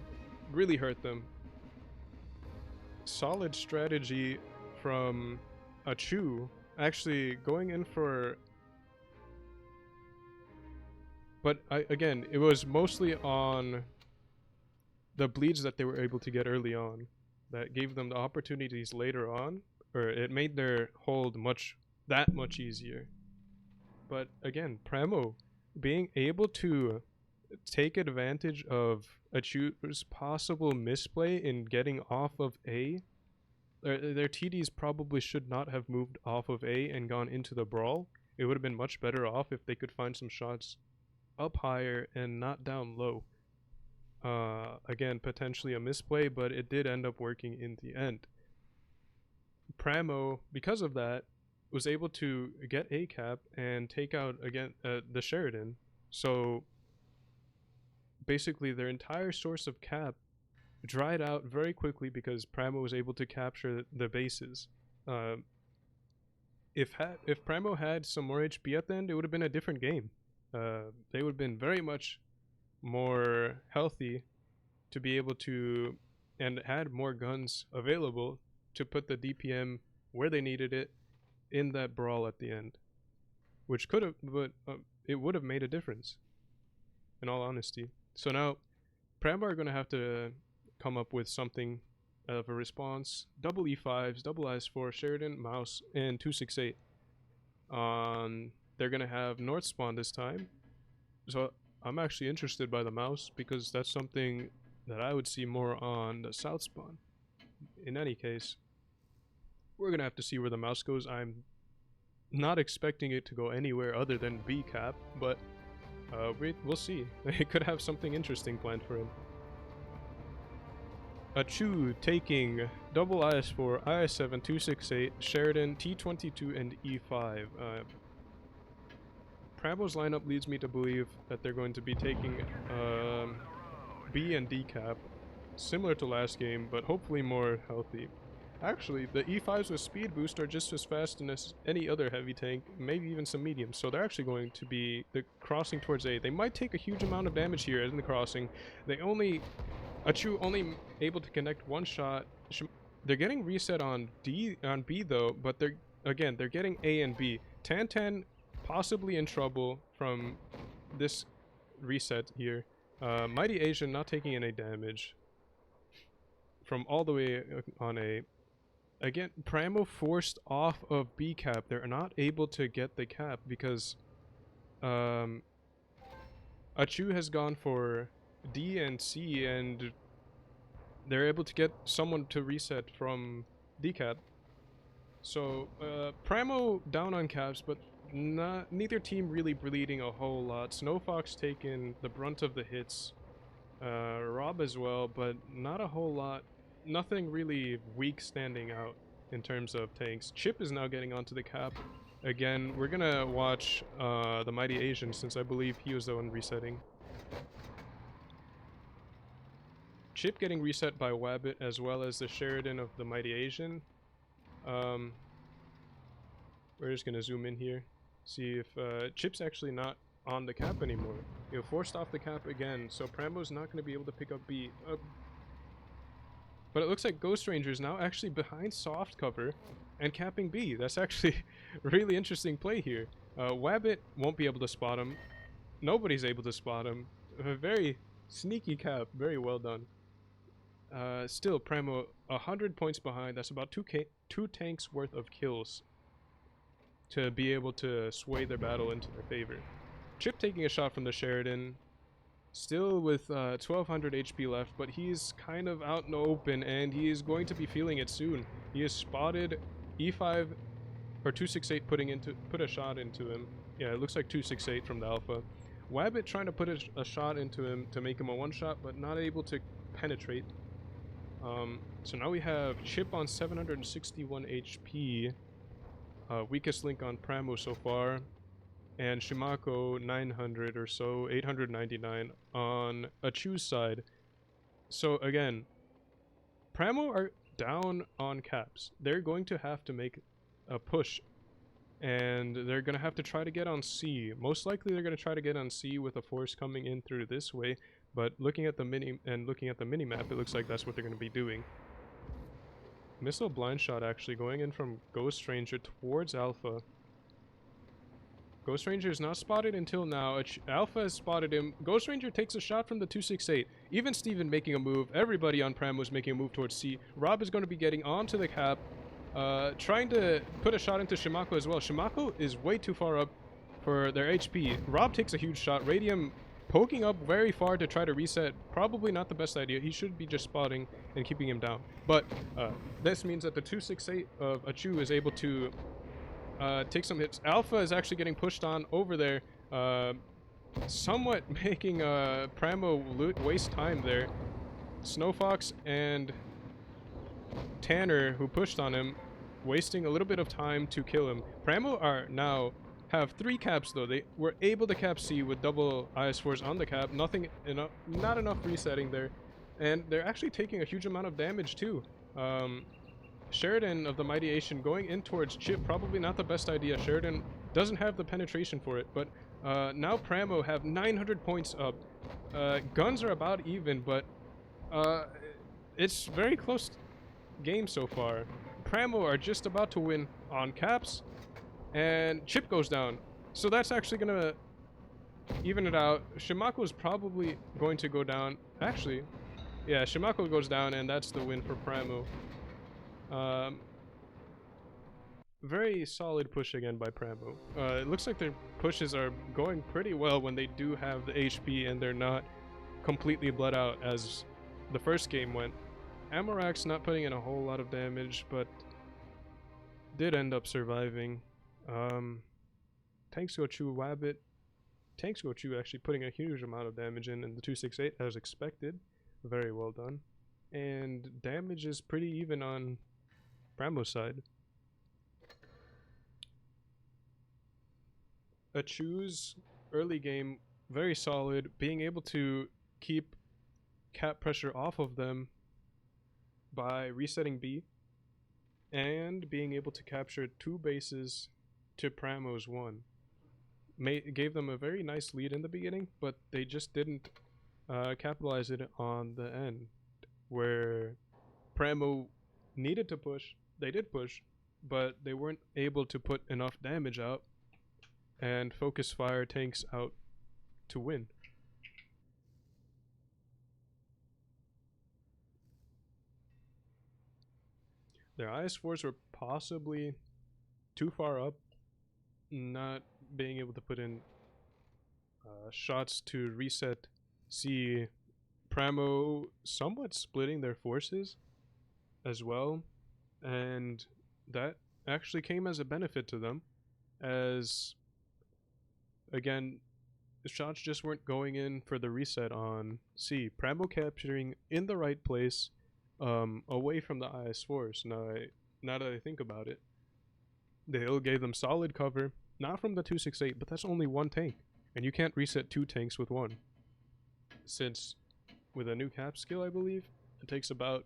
really hurt them. Solid strategy from A-Chu, actually going in for... But again, it was mostly on the bleeds that they were able to get early on that gave them the opportunities later on, or it made their hold that much easier. But again, PRAMO being able to take advantage of A-Chu's possible misplay in getting off of A. Their TDs probably should not have moved off of A and gone into the brawl. It would have been much better off if they could find some shots up higher and not down low. Again, potentially a misplay, but it did end up working in the end. PRAMO, because of that, was able to get a cap and take out again the Sheridan. So basically their entire source of cap dried out very quickly because PRAMO was able to capture the bases. If PRAMO had some more HP at the end, it would have been a different game. They would have been very much more healthy to be able to, and had more guns available to put the DPM where they needed it in that brawl at the end, which could have, but it would have made a difference, in all honesty. So now PRAMO are going to have to come up with something of a response. Double E5s, double IS4, Sheridan, Mouse, and 268. They're going to have North spawn this time. So I'm actually interested by the Mouse because that's something that I would see more on the South spawn. In any case, we're going to have to see where the Mouse goes. I'm not expecting it to go anywhere other than B cap, but we'll see. It could have something interesting planned for him. A-Chu taking double IS4, IS7, 268, Sheridan, T22, and E5. PRAMO's lineup leads me to believe that they're going to be taking B and D cap, similar to last game, but hopefully more healthy. Actually, the E5s with speed boost are just as fast as any other heavy tank, maybe even some mediums, so they're actually going to be crossing towards A. They might take a huge amount of damage here in the crossing. A-Chu only able to connect one shot. They're getting reset on B though, but they're getting A and B. Tan possibly in trouble from this reset here. Mighty Asian not taking any damage from all the way on A. Again, PRAMO forced off of B cap. They're not able to get the cap because A-Chu has gone for D and C, and they're able to get someone to reset from D cap. So PRAMO down on caps, but neither team really bleeding a whole lot. Snowfox taking the brunt of the hits, Rob as well, but not a whole lot. Nothing really weak standing out in terms of tanks. Chip is now getting onto the cap. Again, we're gonna watch the Mighty Asian since I believe he was the one resetting. Chip getting reset by Wabbit as well as the Sheridan of the Mighty Asian. We're just gonna zoom in here, see if Chip's actually not on the cap anymore. He'll forced off the cap again, so PRAMO's not gonna be able to pick up B. But it looks like Ghost Ranger is now actually behind soft cover and capping B. That's actually a really interesting play here. Wabbit won't be able to spot him. Nobody's able to spot him. A very sneaky cap, very well done. Still, Primo 100 points behind. That's about two tanks worth of kills to be able to sway their battle into their favor. Chip taking a shot from the Sheridan, still with 1200 HP left, but he's kind of out in the open and he is going to be feeling it soon. He has spotted E5 or 268 put a shot into him. Yeah, it looks like 268 from the Alpha. Wabbit trying to put a shot into him to make him a one-shot, but not able to penetrate. So now we have Chip on 761 HP, weakest link on Pramo so far, and Shimako 900 or so, 899 on A-Chu's side. So again, Pramo are down on caps. They're going to have to make a push, and they're going to have to try to get on C. Most likely they're going to try to get on C with a force coming in through this way, but looking at the mini-map, it looks like that's what they're going to be doing. Missile blind shot actually going in from Ghost Ranger towards Alpha. Ghost Ranger is not spotted until now. Alpha has spotted him. Ghost Ranger takes a shot from the 268. Even Steven making a move. Everybody on Primo is making a move towards C. Rob is going to be getting onto the cap, trying to put a shot into Shimako as well. Shimako is way too far up for their HP. Rob takes a huge shot. Radium poking up very far to try to reset. Probably not the best idea. He should be just spotting and keeping him down. But this means that the 268 of A-Chu is able to take some hits. Alpha is actually getting pushed on over there, somewhat making Primo waste time there. Snowfox and Tanner, who pushed on him, wasting a little bit of time to kill him. Primo are now have 3 caps though. They were able to cap C with double IS4s on the cap. Not enough resetting there, and they're actually taking a huge amount of damage too. Sheridan of the Mighty Asian going in towards Chip, probably not the best idea. Sheridan doesn't have the penetration for it, but now Pramo have 900 points up. Guns are about even, but it's very close game so far. Pramo are just about to win on caps, and Chip goes down. So that's actually gonna even it out. Shimako is probably going to go down. Actually, yeah, Shimako goes down, and that's the win for Pramo. Very solid push again by Pramo. It looks like their pushes are going pretty well when they do have the HP and they're not completely bled out as the first game went. Amorak's not putting in a whole lot of damage, but did end up surviving. Tanks Go Chu Wabbit. Tanks Go Chu actually putting a huge amount of damage in the 268 as expected. Very well done. And damage is pretty even on Pramo's side. A-Chu's early game very solid, being able to keep cap pressure off of them by resetting B and being able to capture 2 bases to Pramo's 1. Gave them a very nice lead in the beginning, but they just didn't capitalize it on the end, where Pramo needed to push. They did push, but they weren't able to put enough damage out and focus fire tanks out to win. Their IS4s were possibly too far up, not being able to put in shots to reset C. Pramo somewhat splitting their forces as well, and that actually came as a benefit to them, as again shots just weren't going in for the reset on C. Pramo capturing in the right place, away from the IS4s. Now that I think about it, they gave them solid cover, not from the 268, but that's only 1 tank, and you can't reset 2 tanks with 1. Since with a new cap skill, I believe, it takes about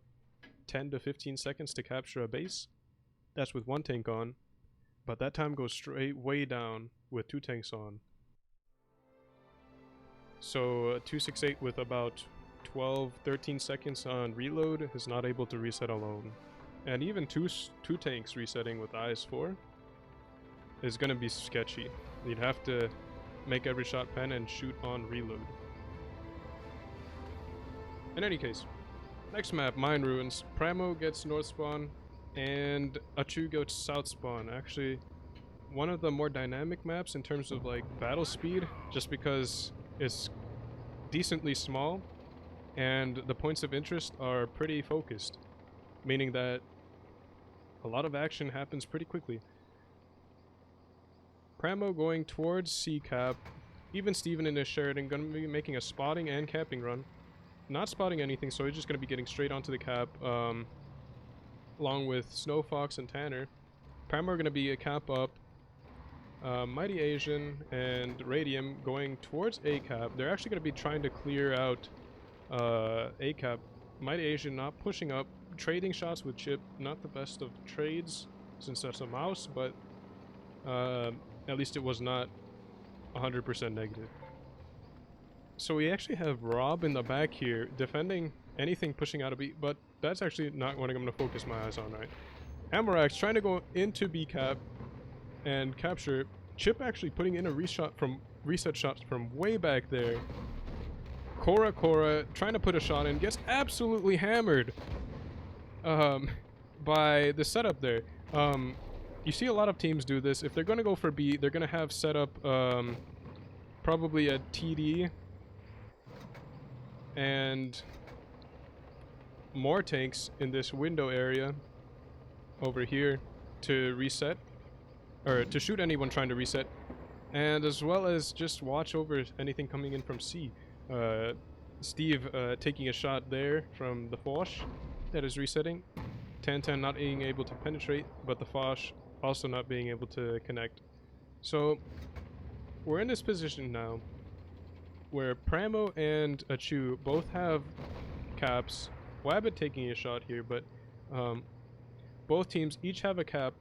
10 to 15 seconds to capture a base. That's with 1 tank on, but that time goes straight way down with 2 tanks on. So 268 with about 12-13 seconds on reload is not able to reset alone. And even two tanks resetting with IS4 is going to be sketchy. You'd have to make every shot pen and shoot on reload. In any case, next map, Mine Ruins. Pramo gets north spawn, and A-Chu gets south spawn. Actually, one of the more dynamic maps in terms of like battle speed, just because it's decently small, and the points of interest are pretty focused, meaning that a lot of action happens pretty quickly. Pramo going towards C cap. Even Steven in his Sheridan gonna be making a spotting and capping run. Not spotting anything, so he's just gonna be getting straight onto the cap, along with Snow Fox and Tanner. Pramo are gonna be a cap up. Mighty Asian and Radium going towards A cap. They're actually gonna be trying to clear out A cap. Mighty Asian not pushing up, trading shots with Chip. Not the best of trades since that's a mouse, but at least it was not 100% negative. So we actually have Rob in the back here defending anything pushing out of B, but that's actually not what I'm going to focus my eyes on, right? Amorax trying to go into B cap and capture. Chip actually putting in a reset shots from way back there. Cora trying to put a shot in, gets absolutely hammered by the setup there. You see a lot of teams do this. If they're going to go for B, they're going to have set up probably a TD and more tanks in this window area over here to reset, or to shoot anyone trying to reset, and as well as just watch over anything coming in from C. Steve taking a shot there from the Foch that is resetting. Tantan not being able to penetrate, but the Foch also not being able to connect. So we're in this position now where Pramo and A-Chu both have caps. Wabbit taking a shot here, but both teams each have a cap.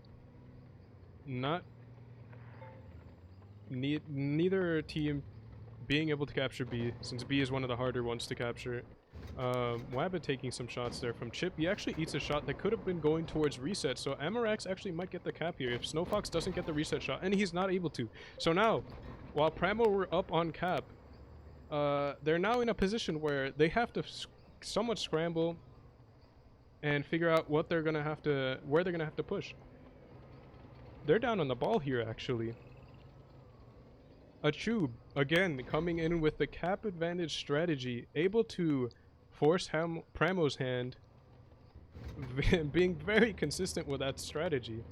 Neither team being able to capture B, since B is one of the harder ones to capture. Wabbit taking some shots there from Chip. He actually eats a shot that could have been going towards reset, so Amorax actually might get the cap here if Snowfox doesn't get the reset shot, and he's not able to. So now, while Pramo were up on cap, they're now in a position where they have to somewhat scramble and figure out what they're gonna have to, where they're gonna have to push. They're down on the ball here, actually. A-Chu, again, coming in with the cap advantage strategy, able to force Pramo's hand, being very consistent with that strategy.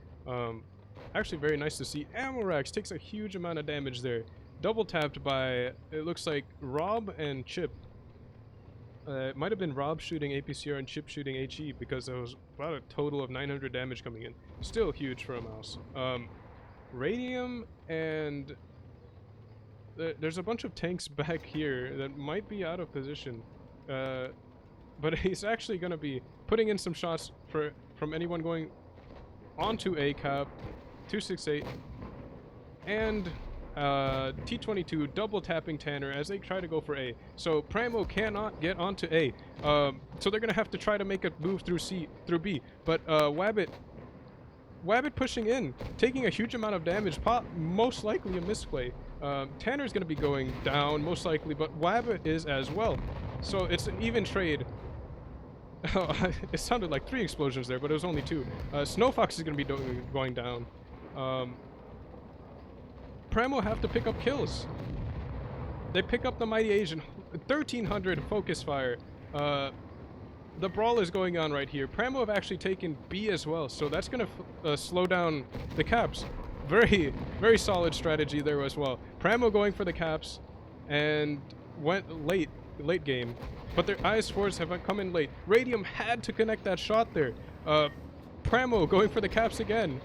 Actually very nice to see. Amorax takes a huge amount of damage there. Double tapped by, it looks like, Rob and Chip. It might have been Rob shooting APCR and Chip shooting HE, because there was about a total of 900 damage coming in. Still huge for a mouse. Radium and... there's a bunch of tanks back here that might be out of position. But he's actually going to be putting in some shots from anyone going onto A cap, 268, and T22 double tapping Tanner as they try to go for A. So Pramo cannot get onto A. So they're going to have to try to make a move through B. But Wabbit pushing in, taking a huge amount of damage, most likely a misplay. Tanner's going to be going down, most likely, but Wabbit is as well. So it's an even trade. It sounded like 3 explosions there, but it was only 2. Snowfox is going to be going down. Pramo have to pick up kills. They pick up the Mighty Asian. 1300 focus fire. The brawl is going on right here. Pramo have actually taken B as well, so that's going to slow down the caps. Very, very solid strategy there as well. Pramo going for the caps and went late game, but their IS-4s have come in late. Radium had to connect that shot there. Pramo going for the caps again.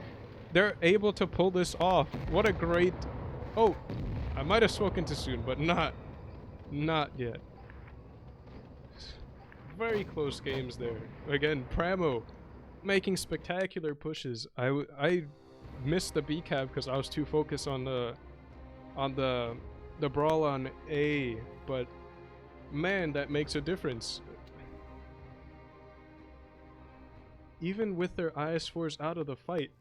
They're able to pull this off. What a great... Oh, I might have spoken too soon, but not yet. Very close games there. Again, Pramo making spectacular pushes. I missed the B cap because I was too focused on the brawl on A, but man, that makes a difference. Even with their IS-4s out of the fight,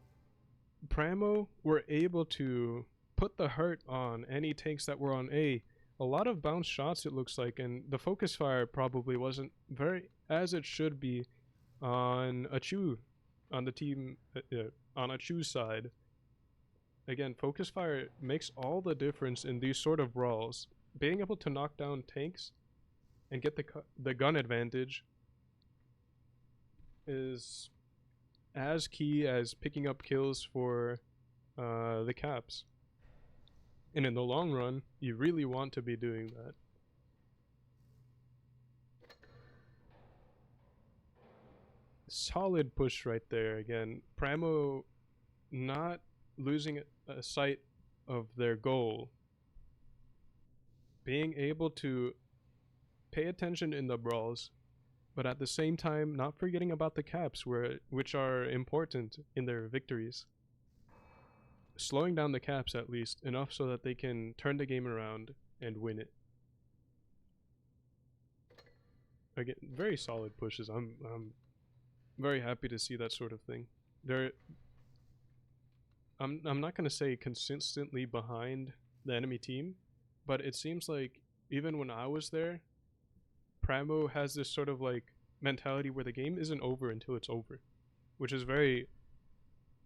Pramo were able to put the hurt on any tanks that were on A. A lot of bounce shots, it looks like, and the focus fire probably wasn't very as it should be on A-Chu, on the team, on A-Chu's side. Again, focus fire makes all the difference in these sort of brawls. Being able to knock down tanks and get the gun advantage is as key as picking up kills for the caps. And in the long run, you really want to be doing that. Solid push right there again. PRAMO not losing a sight of their goal. Being able to pay attention in the brawls, but at the same time not forgetting about the caps, which are important in their victories. Slowing down the caps at least enough so that they can turn the game around and win it. Again, very solid pushes. I'm very happy to see that sort of thing. I'm not gonna say consistently behind the enemy team, but it seems like even when I was there, PRAMO has this sort of like mentality where the game isn't over until it's over, which is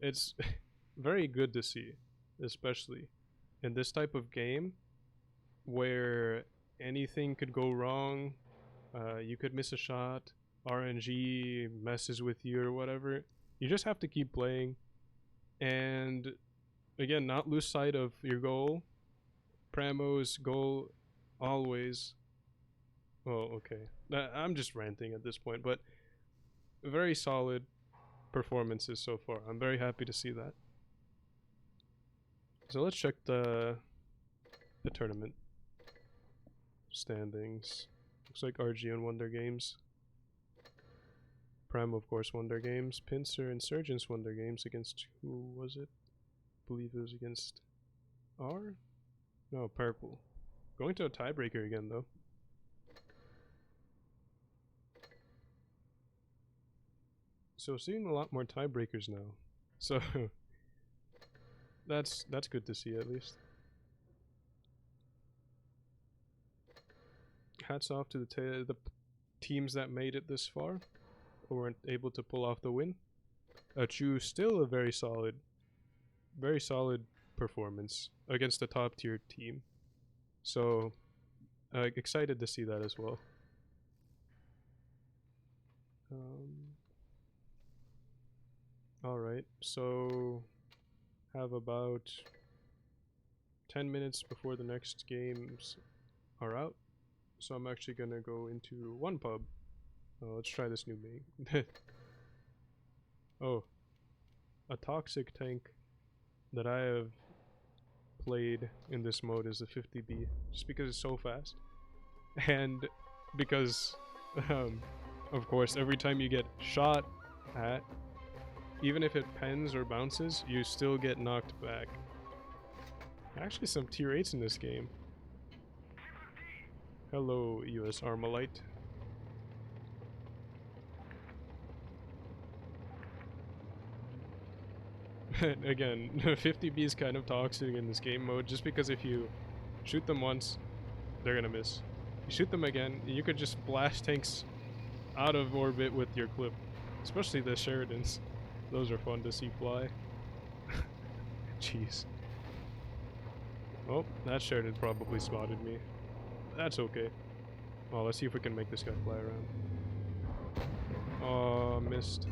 it's very good to see, especially in this type of game where anything could go wrong. You could miss a shot, RNG messes with you or whatever. You just have to keep playing and again not lose sight of your goal. PRAMO's goal always, well, okay, I'm just ranting at this point, but very solid performances so far. I'm very happy to see that. So let's check the tournament standings. Looks like RG and won their games. PRAMO of course won their games. Pincer Insurgents won their games against, who was it? I believe it was against R? No, Purple. Going to a tiebreaker again though. So seeing a lot more tiebreakers now. So that's good to see at least. Hats off to the teams that made it this far, or weren't able to pull off the win. A-Chu still a very solid performance against a top tier team. So excited to see that as well. Alright, so have about 10 minutes before the next games are out. So I'm actually gonna go into one pub. Let's try this new main. Oh, a toxic tank that I have played in this mode is the 50B, just because it's so fast. And because, of course, every time you get shot at, even if it pens or bounces, you still get knocked back. Actually some tier 8s in this game. Hello, US Armalite. Again, 50B is kind of toxic in this game mode, just because if you shoot them once, they're gonna miss. You shoot them again, you could just blast tanks out of orbit with your clip. Especially the Sheridans. Those are fun to see fly. Jeez. Oh, that Sheridan probably spotted me. That's okay. Oh, let's see if we can make this guy fly around. Oh, missed.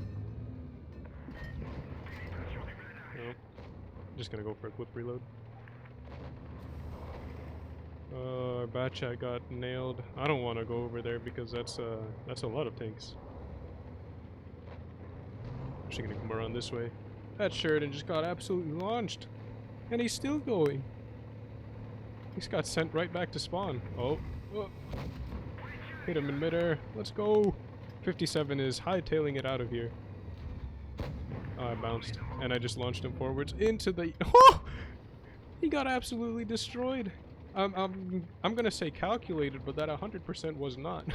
Nope. Just gonna go for a clip reload. Our bat chat got nailed. I don't want to go over there because that's a lot of tanks. Actually gonna come around this way. That Sheridan just got absolutely launched. And he's still going. He's got sent right back to spawn. Oh. Hit him in midair. Let's go. 57 is hightailing it out of here. Oh, I bounced. And I just launched him forwards into the... Oh! He got absolutely destroyed. I'm gonna say calculated, but that 100% was not.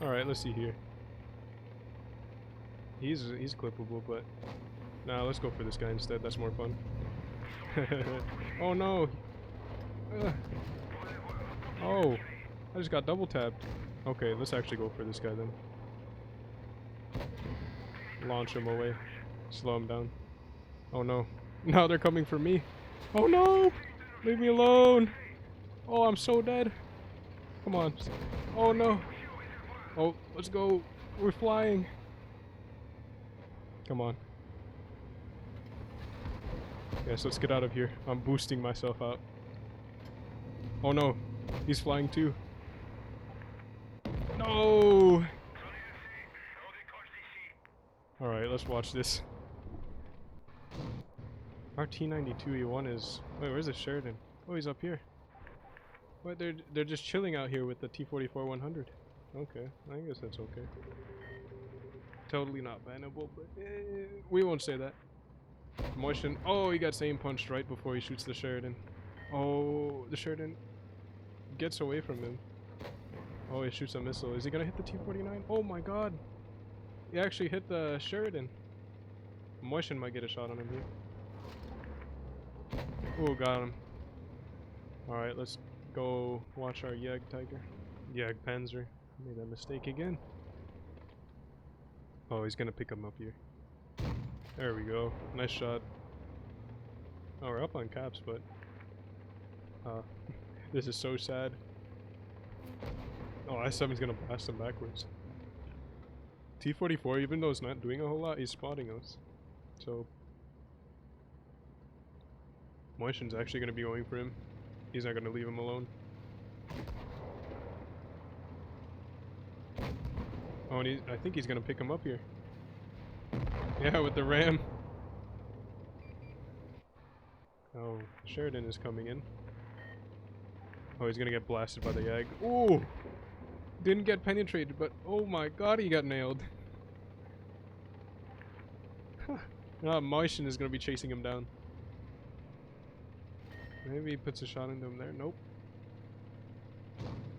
Alright, let's see here. He's clippable, but nah, let's go for this guy instead. That's more fun. Oh no! Oh, I just got double tapped. Okay, let's actually go for this guy then. Launch him away. Slow him down. Oh no. Now they're coming for me. Oh no! Leave me alone! Oh, I'm so dead. Come on. Oh no. Oh, let's go. We're flying. Come on. Yes, let's get out of here. I'm boosting myself out. Oh no. He's flying too. No! Alright, let's watch this. Our T92E1 is... Wait, where's the Sheridan? Oh, he's up here. What, they're just chilling out here with the T44-100. Okay, I guess that's okay. Totally not bannable, but we won't say that. Motion. Oh, he got aim punched right before he shoots the Sheridan. Oh, the Sheridan gets away from him. Oh, he shoots a missile. Is he gonna hit the T-49? Oh my god! He actually hit the Sheridan. Motion might get a shot on him here. Oh, got him. Alright, let's go watch our Yag Tiger. Yag Panzer. Made that mistake again. Oh, he's gonna pick him up here. There we go. Nice shot. Oh, we're up on caps, but... this is so sad. Oh, I7's gonna blast him backwards. T-44, even though it's not doing a whole lot, he's spotting us. So... Moishin's actually gonna be going for him. He's not gonna leave him alone. Oh, and I think he's gonna pick him up here. Yeah, with the ram. Oh, Sheridan is coming in. Oh, he's gonna get blasted by the Yag. Ooh! Didn't get penetrated, but oh my god, he got nailed. Moishin is gonna be chasing him down. Maybe he puts a shot into him there. Nope.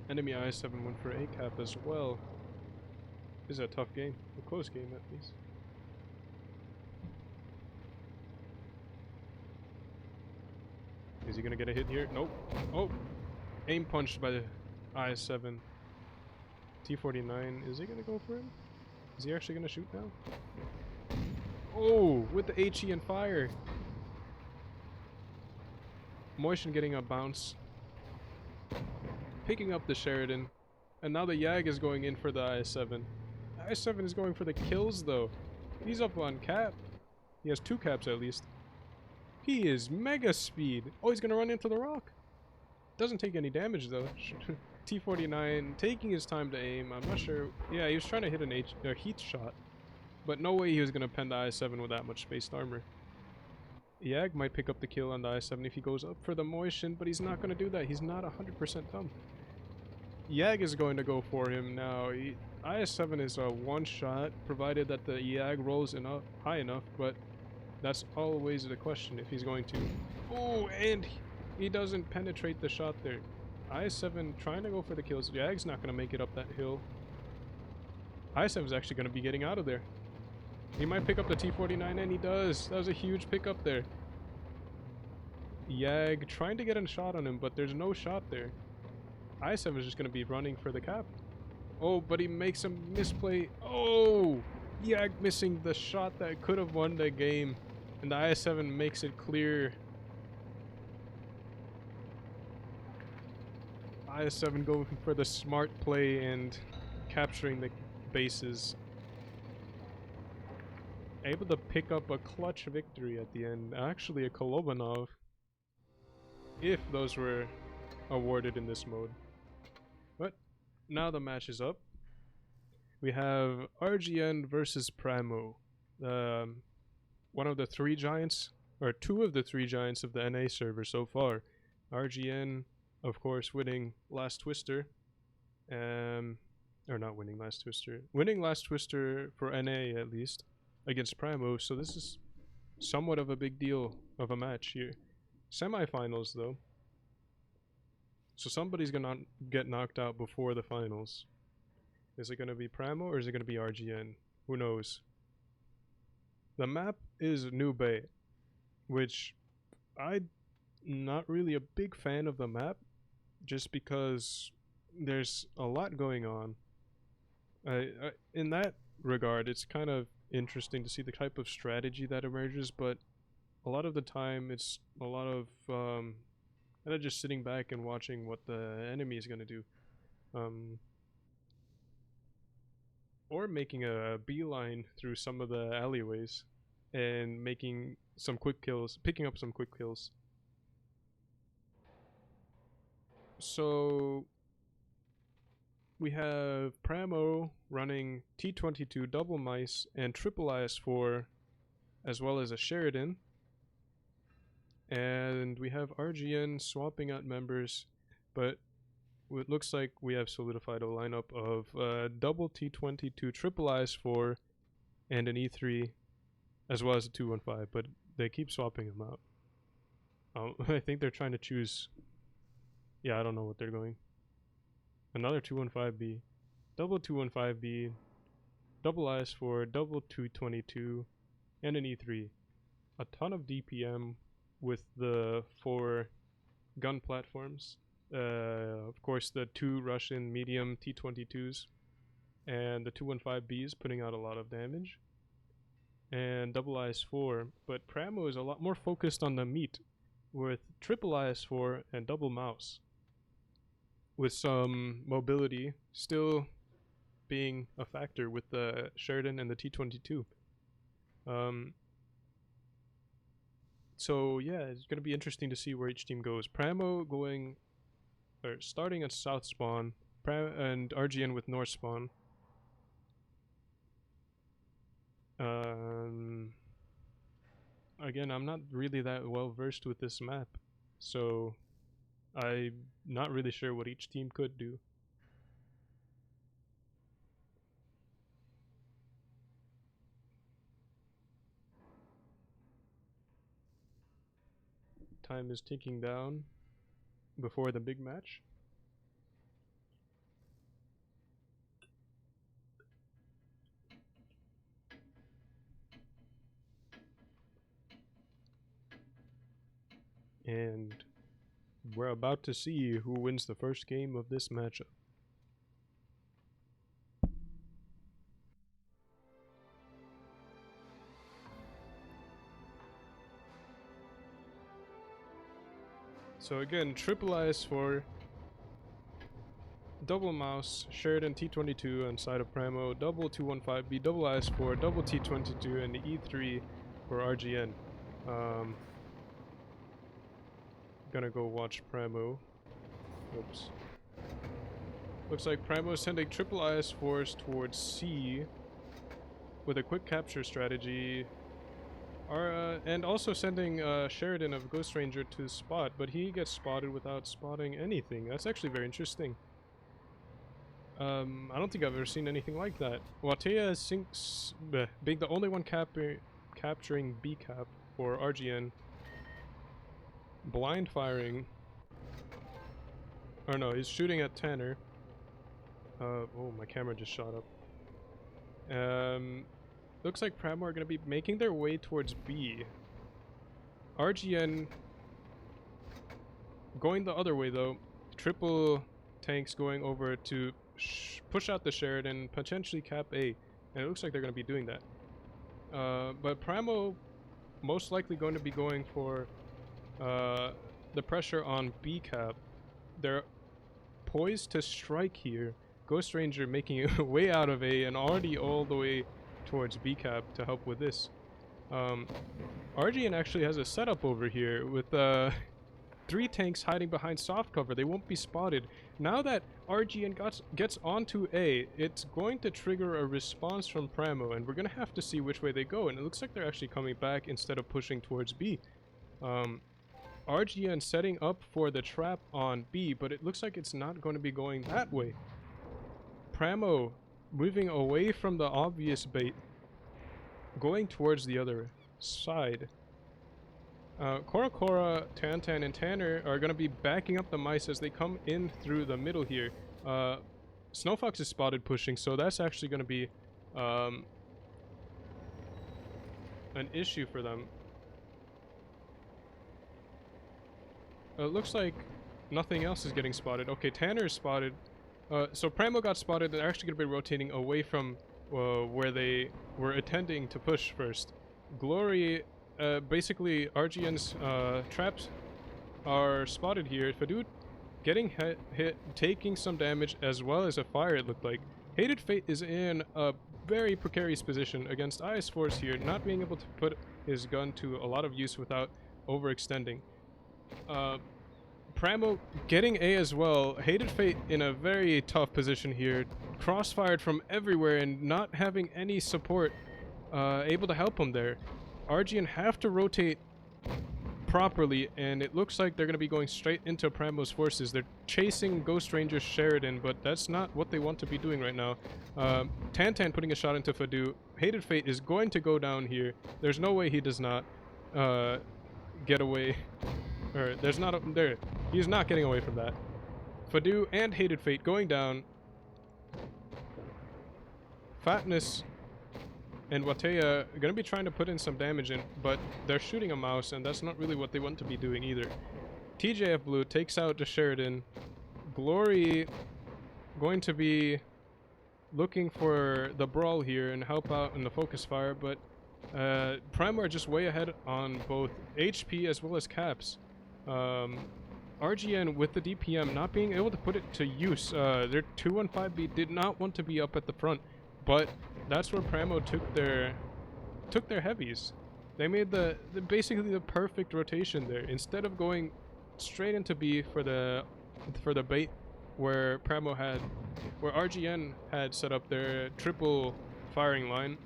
Enemy I7 went for a cap as well. This is a tough game. A close game at least. Is he gonna get a hit here? Nope. Oh! Aim punched by the I7. T-49. Is he gonna go for him? Is he actually gonna shoot now? Oh! With the HE and fire! Moishin getting a bounce. Picking up the Sheridan. And now the Yag is going in for the I7. I7 is going for the kills though. He's up on cap. He has 2 caps at least. He is mega speed. Oh, he's gonna run into the rock. Doesn't take any damage though. T-49 taking his time to aim. I'm not sure. Yeah, he was trying to hit a heat shot. But no way he was gonna pen the I7 with that much spaced armor. Yag might pick up the kill on the I7 if he goes up for the Moishin, but he's not going to do that. He's not 100% dumb. Yag is going to go for him now. IS-7 is a one-shot, provided that the Yag rolls high enough, but that's always the question if he's going to. Oh, and he doesn't penetrate the shot there. IS-7 trying to go for the kills. Yag's not going to make it up that hill. IS-7 is actually going to be getting out of there. He might pick up the T-49, and he does. That was a huge pickup there. Yag trying to get a shot on him, but there's no shot there. I7 is just going to be running for the cap. Oh, but he makes a misplay. Oh! Yag missing the shot that could have won the game. And the I7 makes it clear. I7 going for the smart play and capturing the bases. Able to pick up a clutch victory at the end. Actually a Kolobanov. If those were awarded in this mode. But now the match is up. We have RGN versus PRAMO. One of the 3 giants, or 2 of the 3 giants of the NA server so far. RGN, of course, winning last Twister. Or not winning last Twister. Winning last Twister for NA at least. Against PRAMO, so this is somewhat of a big deal of a match here. Semi-finals though. So somebody's gonna get knocked out before the finals. Is it gonna be PRAMO or is it gonna be RGN? Who knows? The map is New Bay, which I'm not really a big fan of the map, just because there's a lot going on. In that regard, it's kind of interesting to see the type of strategy that emerges, but a lot of the time it's a lot of kind of just sitting back and watching what the enemy is going to do. Or making a beeline through some of the alleyways and making some quick kills, picking up some quick kills. So we have PRAMO running T22 double mice and triple IS4, as well as a Sheridan. And we have RGN swapping out members, but it looks like we have solidified a lineup of double T22, triple IS4, and an E3, as well as a 215, but they keep swapping them out. I think they're trying to choose. Yeah, I don't know what they're going. Another 215B, double 215B, double IS4, double 222, and an E3. A ton of DPM with the 4 gun platforms. Of course, the 2 Russian medium T22s and the 215Bs putting out a lot of damage. And double IS4, but PRAMO is a lot more focused on the meat with triple IS4 and double mouse, with some mobility still being a factor with the Sheridan and the T22. So yeah, it's going to be interesting to see where each team goes. PRAMO starting at south spawn, and RGN with north spawn. Again, I'm not really that well versed with this map, so I'm not really sure what each team could do. Time is ticking down before the big match. And we're about to see who wins the first game of this matchup. So again, triple IS4, double mouse, Sheridan T22 on side of PRAMO, double 215B, double IS4, double T22, and the E3 for RGN. Gonna go watch PRAMO. Oops. Looks like PRAMO is sending triple IS4s towards C with a quick capture strategy. And also sending Sheridan of Ghost Ranger to spot, but he gets spotted without spotting anything. That's actually very interesting. I don't think I've ever seen anything like that. Watea sinks, being the only one capturing B cap for RGN. Blind firing. Or no, he's shooting at Tanner. Oh, my camera just shot up. Looks like PRAMO are going to be making their way towards B. RGN going the other way though. Triple tanks going over to push out the Sheridan, potentially cap A. And it looks like they're going to be doing that. But PRAMO most likely going to be going for the pressure on B cap. They're poised to strike here. Ghost Ranger making it way out of A and already all the way towards B cap to help with this. RGN actually has a setup over here with 3 tanks hiding behind soft cover. They won't be spotted. Now that RGN gets onto A, it's going to trigger a response from PRAMO, and we're going to have to see which way they go. And it looks like they're actually coming back instead of pushing towards B. RGN setting up for the trap on B, but it looks like it's not going to be going that way. PRAMO moving away from the obvious bait, going towards the other side. Cora, Tantan, and Tanner are going to be backing up the mice as they come in through the middle here. Snowfox is spotted pushing, so that's actually going to be an issue for them. It looks like nothing else is getting spotted. Okay, Tanner is spotted. So Primo got spotted. They're actually going to be rotating away from where they were intending to push first. Glory, basically RGN's traps are spotted here. Fadud getting hit, taking some damage as well as a fire, it looked like. Hated Fate is in a very precarious position against IS Force here, not being able to put his gun to a lot of use without overextending. Pramo getting A as well. Hated Fate in a very tough position here. Crossfired from everywhere and not having any support able to help him there. RGN have to rotate properly, and it looks like they're going to be going straight into Pramo's forces. They're chasing Ghost Ranger Sheridan, but that's not what they want to be doing right now. Tantan putting a shot into Fadu. Hated Fate is going to go down here. There's no way he does not get away. Or there's not a, there. He's not getting away from that. Fadu and Hated Fate going down. Fatness and Watea are going to be trying to put in some damage in, but they're shooting a mouse, and that's not really what they want to be doing either. TJF Blue takes out the Sheridan. Glory going to be looking for the brawl here and help out in the focus fire, but Primo are just way ahead on both HP as well as caps. RGN with the DPM not being able to put it to use. Their 215B did not want to be up at the front, but that's where Primo took their heavies. They made the basically the perfect rotation there. Instead of going straight into B for the bait where RGN had set up their triple firing line,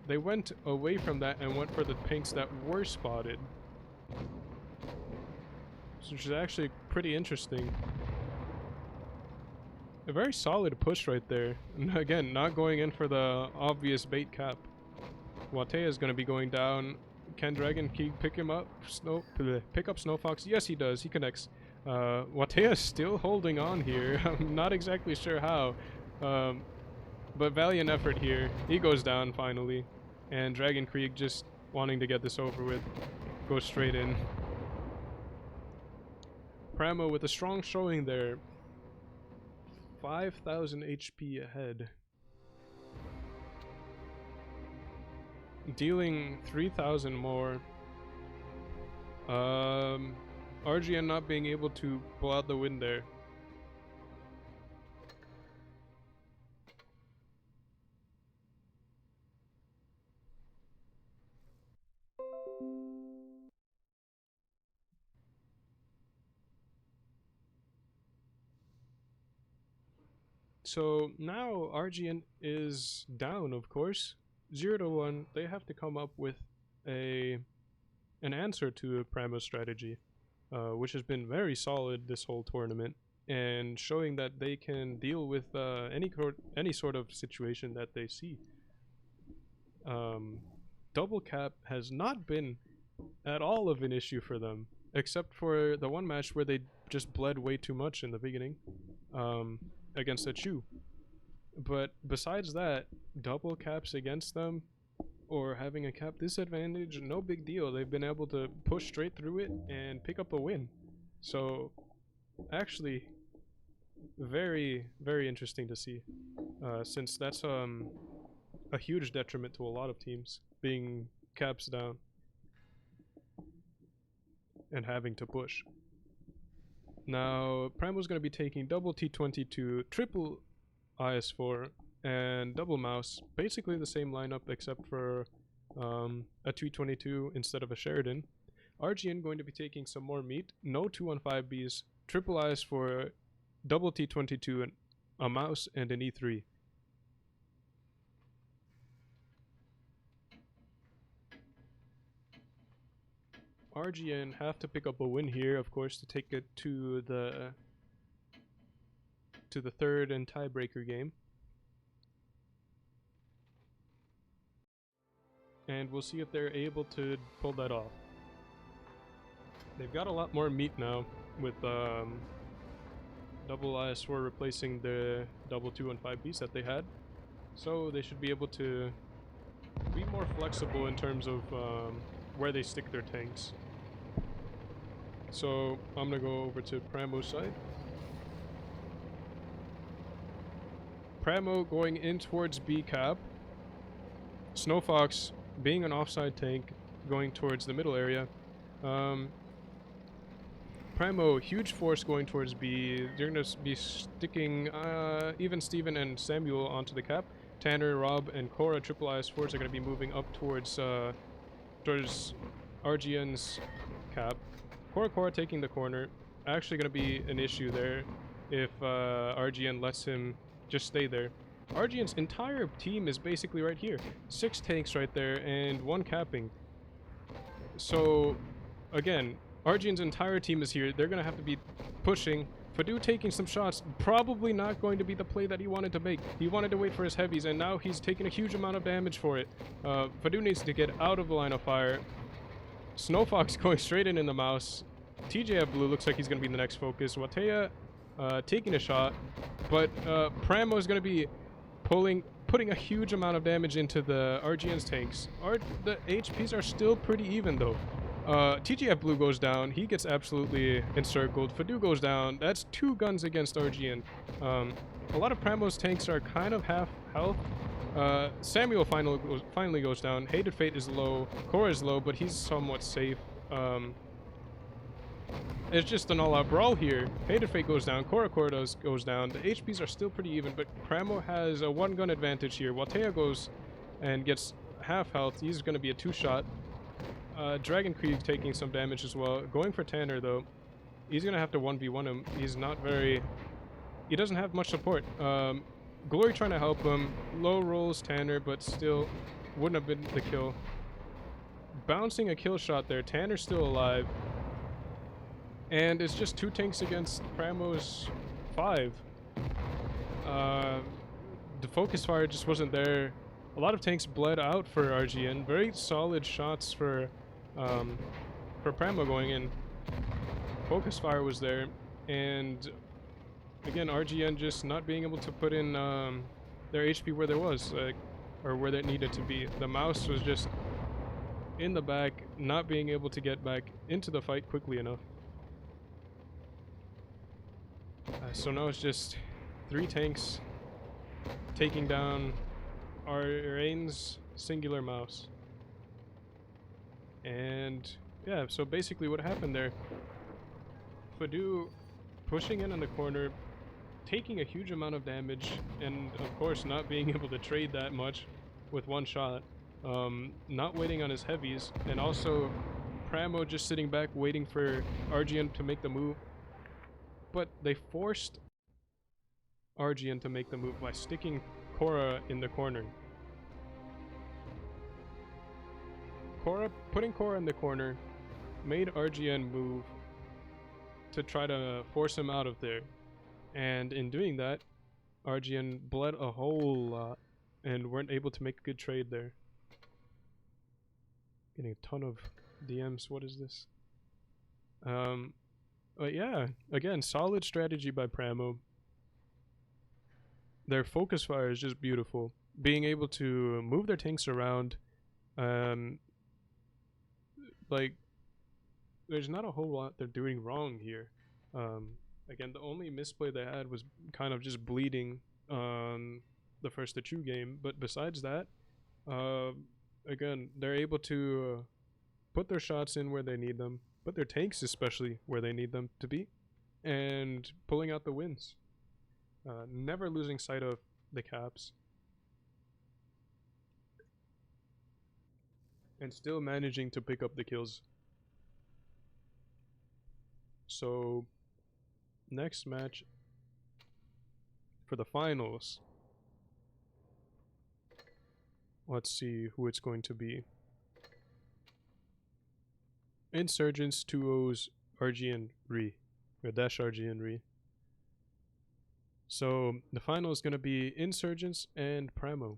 they went away from that and went for the pinks that were spotted, which is actually pretty interesting. A very solid push right there. And again, not going in for the obvious bait cap. Watea is going to be going down. Can Dragon Key pick him up? Pick up Snow Fox? Yes, he does. He connects. Watea is still holding on here. I'm not exactly sure how. But valiant effort here. He goes down finally. And Dragon Krieg just wanting to get this over with. Goes straight in. Pramo with a strong showing there. 5,000 HP ahead. Dealing 3,000 more. RGN not being able to pull out the win there. So now RGN is down, of course. 0-1. They have to come up with an answer to a Primo strategy, which has been very solid this whole tournament, and showing that they can deal with any sort of situation that they see. Double cap has not been at all of an issue for them, except for the one match where they just bled way too much in the beginning. Against A-Chu. But besides that, double caps against them or having a cap disadvantage, no big deal. They've been able to push straight through it and pick up a win. So actually very, very interesting to see, since that's a huge detriment to a lot of teams, being caps down and having to push. Now, Primo's going to be taking double T22, triple IS4, and double mouse. Basically the same lineup except for a T22 instead of a Sheridan. RGN going to be taking some more meat. No 215Bs, triple IS4, double T22, and a mouse, and an E3. RGN have to pick up a win here, of course, to take it to the third and tiebreaker game. And we'll see if they're able to pull that off. They've got a lot more meat now with double IS4 replacing the double 215Bs that they had. So they should be able to be more flexible in terms of where they stick their tanks. So I'm gonna go over to Pramo's side. Pramo going in towards B cap. Snowfox being an offside tank going towards the middle area. Primo, huge force going towards B. They're going to be sticking even Steven and Samuel onto the cap. Tanner, Rob, and Cora, triple IS4s are going to be moving up towards RGN's cap. Cora taking the corner. Actually going to be an issue there if RGN lets him just stay there. RGN's entire team is basically right here. 6 tanks right there and 1 capping. So, again, RGN's entire team is here. They're going to have to be pushing. Fadu taking some shots. Probably not going to be the play that he wanted to make. He wanted to wait for his heavies, and now he's taking a huge amount of damage for it. Fadu needs to get out of the line of fire. Snowfox going straight in the mouse. TJF Blue looks like he's going to be the next focus. Watea taking a shot. But Pramo is going to be putting a huge amount of damage into the RGN's tanks. The HPs are still pretty even, though. TGF Blue goes down. He gets absolutely encircled. Fadu goes down. That's 2 guns against RGN. A lot of Pramo's tanks are kind of half health. Samuel finally goes down. Hated Fate is low. Cora is low, but he's somewhat safe. It's just an all-out brawl here. Hated Fate goes down. Cora goes down. The HPs are still pretty even, but Pramo has a 1-gun advantage here. Watea goes and gets half health. He's going to be a 2-shot. Dragon Krieg taking some damage as well. Going for Tanner, though. He's going to have to 1v1 him. He's not very... He doesn't have much support. Glory trying to help him. Low rolls Tanner, but still wouldn't have been the kill. Bouncing a kill shot there. Tanner's still alive. And it's just 2 tanks against Pramo's 5. The focus fire just wasn't there. A lot of tanks bled out for RGN. Very solid shots for Pramo going in. Focus fire was there. And again, RGN just not being able to put in their HP where there was, or where it needed to be. The mouse was just in the back, not being able to get back into the fight quickly enough. So now it's just 3 tanks taking down Rain's singular mouse. And yeah, so basically what happened there, Fadu pushing in on the corner, taking a huge amount of damage, and of course not being able to trade that much with 1 shot, not waiting on his heavies, and also Pramo just sitting back waiting for RGN to make the move. But they forced RGN to make the move by sticking Cora in the corner. Putting Cora in the corner made RGN move to try to force him out of there. And in doing that, RGN bled a whole lot and weren't able to make a good trade there. Getting a ton of DMs. What is this? But yeah, again, solid strategy by Pramo. Their focus fire is just beautiful. Being able to move their tanks around, like, there's not a whole lot they're doing wrong here. Again, the only misplay they had was kind of just bleeding on the first A-Chu game, but besides that, again, they're able to put their shots in where they need them, put their tanks especially where they need them to be, and pulling out the wins. Never losing sight of the caps. And still managing to pick up the kills. So, next match for the finals. Let's see who it's going to be. Insurgents 2-0's RGN Re. Or Dash RGN Re. So, the final is going to be Insurgents and Pramo.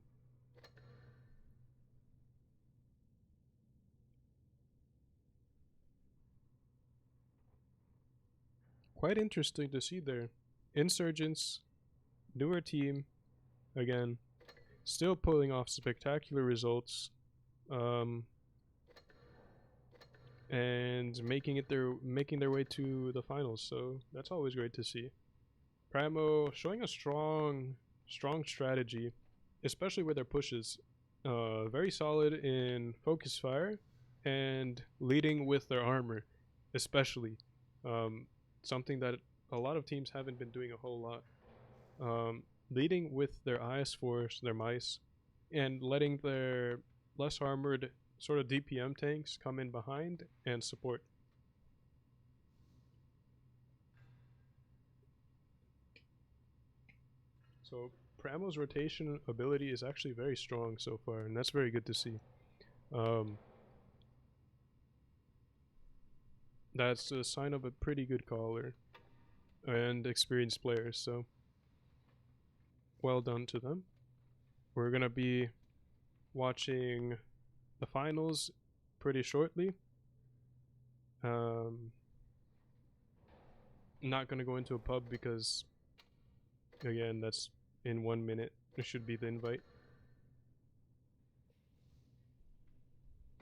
Quite interesting to see there. Insurgents, newer team, again. still pulling off spectacular results, and making their way to the finals. So that's always great to see. PRAMO showing a strong strategy, especially with their pushes. Very solid in focus fire and leading with their armor, especially. Something that a lot of teams haven't been doing a whole lot. Leading with their IS Force, their mice, and letting their less armored sort of DPM tanks come in behind and support. So PRAMO's rotation ability is actually very strong so far, and that's very good to see. That's a sign of a pretty good caller and experienced players, so well done to them. We're gonna be watching the finals pretty shortly. Not gonna go into a pub because, again, that's in 1 minute. It should be the invite.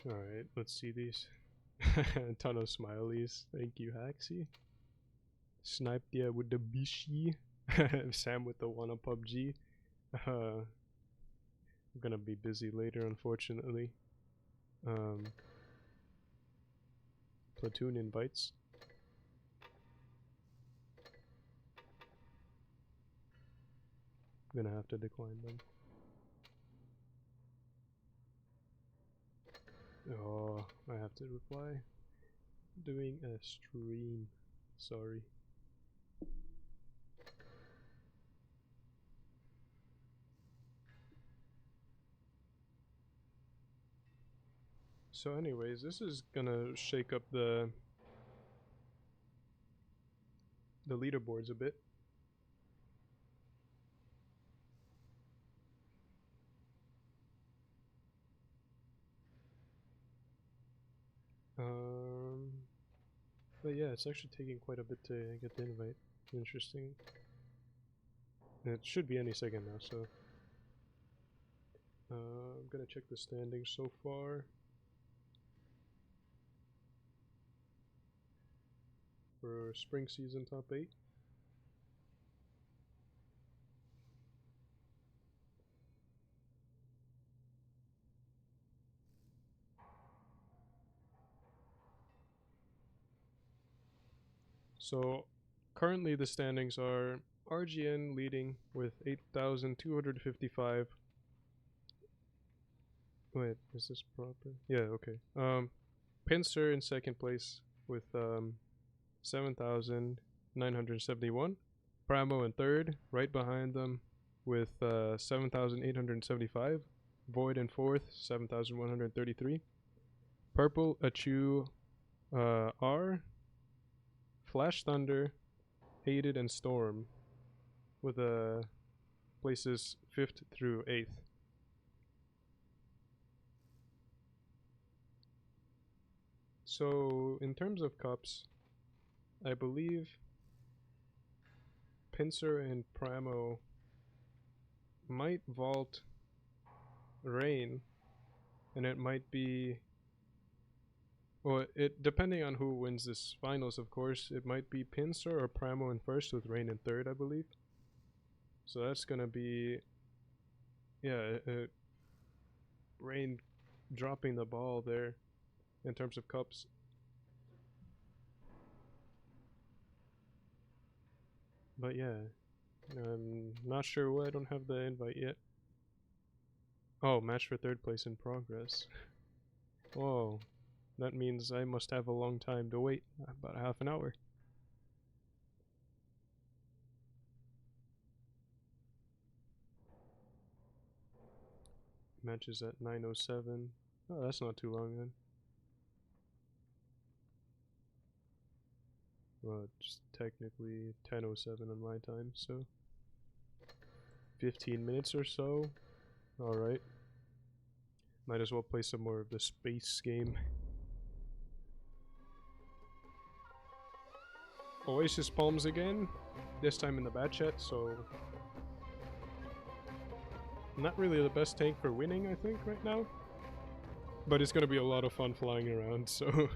Alright, let's see these. A ton of smileys. Thank you, Haxie. Sniped ya with the bishi. Sam with the one on PUBG. I'm gonna be busy later, unfortunately. Platoon invites. I'm gonna have to decline them. Oh, I have to reply. Doing a stream. Sorry. So anyways, this is gonna shake up the leaderboards a bit. But yeah, it's actually taking quite a bit to get the invite. Interesting. It should be any second now, so I'm gonna check the standings so far. For spring season top 8. So currently the standings are RGN leading with 8,255. Wait, is this proper? Yeah, okay. Pincer in second place with 7,971. PRAMO in third, right behind them with 7,875. Void in fourth, 7,133. Purple, A-Chu, R, Flash Thunder, Hated, and Storm with places 5th through 8th. So in terms of cups, I believe Pincer and PRAMO might vault Rain, and it might be, well, it depending on who wins this finals, of course, it might be Pincer or PRAMO in first with Rain in third, I believe. So that's gonna be, yeah, Rain dropping the ball there in terms of cups. But yeah, I'm not sure why I don't have the invite yet. Oh, match for third place in progress. Whoa, that means I must have a long time to wait, about half an hour. Match is at 9:07. Oh, that's not too long then. Well, it's technically 10:07 on my time, so 15 minutes or so. Alright. Might as well play some more of the space game. Oasis Palms again, this time in the bat chat, so Not really the best tank for winning, I think, right now. But it's gonna be a lot of fun flying around, so...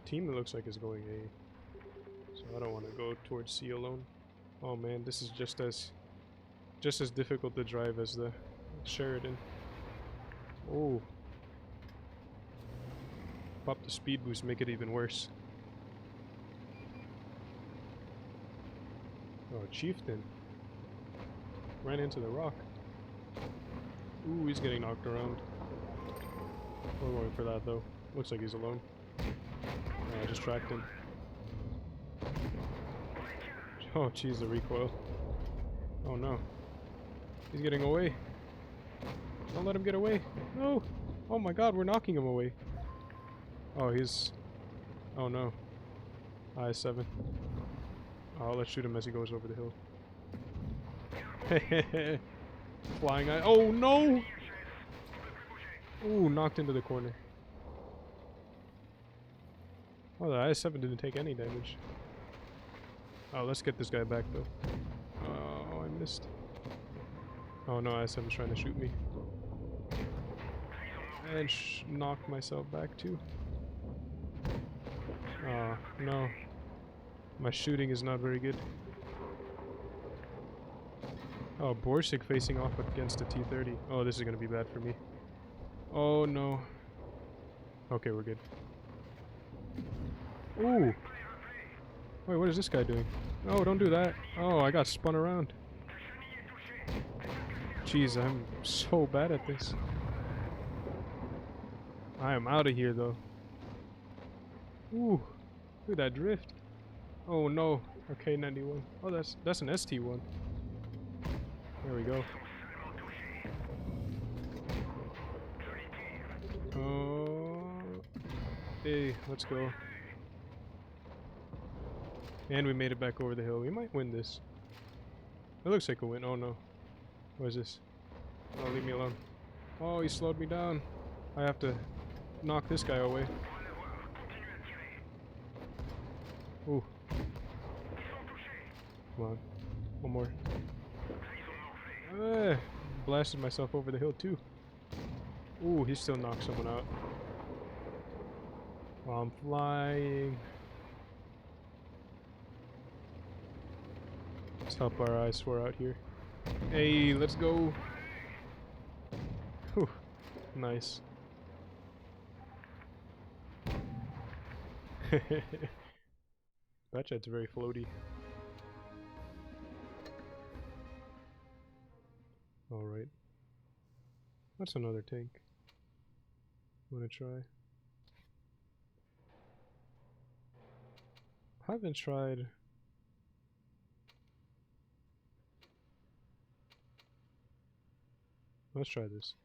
Team it looks like is going A. So I don't want to go towards C alone. Oh man, this is just as difficult to drive as the Sheridan. Oh. Pop the speed boost, make it even worse. Oh, Chieftain. Ran into the rock. Ooh, he's getting knocked around. We're going for that though. Looks like he's alone. I just tracked him. Oh jeez, the recoil. Oh no. He's getting away. Don't let him get away. No! Oh my god, we're knocking him away. Oh, he's... Oh no. I-7. Oh, let's shoot him as he goes over the hill. Flying eye. Oh no! Ooh, knocked into the corner. Oh, the I-7 didn't take any damage. Oh, let's get this guy back though. Oh, I missed. Oh no, I-7's trying to shoot me. And knocked myself back too. Oh, no. My shooting is not very good. Oh, Borsig facing off against a T-30. Oh, this is gonna be bad for me. Oh no. Okay, we're good. Ooh! Wait, what is this guy doing? Oh, don't do that. Oh, I got spun around. Jeez, I'm so bad at this. I am out of here though. Ooh, look at that drift. Oh no. Okay, 91. Oh, that's an ST1. There we go. Hey, let's go. And we made it back over the hill. We might win this. It looks like a win. Oh no. What is this? Oh, leave me alone. Oh, he slowed me down. I have to knock this guy away. Ooh. Come on. One more. Blasted myself over the hill too. Ooh, he still knocked someone out. While I'm flying. Let's help our I-4 out here. Hey, let's go. Whew. Nice. Batchat's very floaty. Alright. That's another tank. Wanna try? I haven't tried... Let's try this.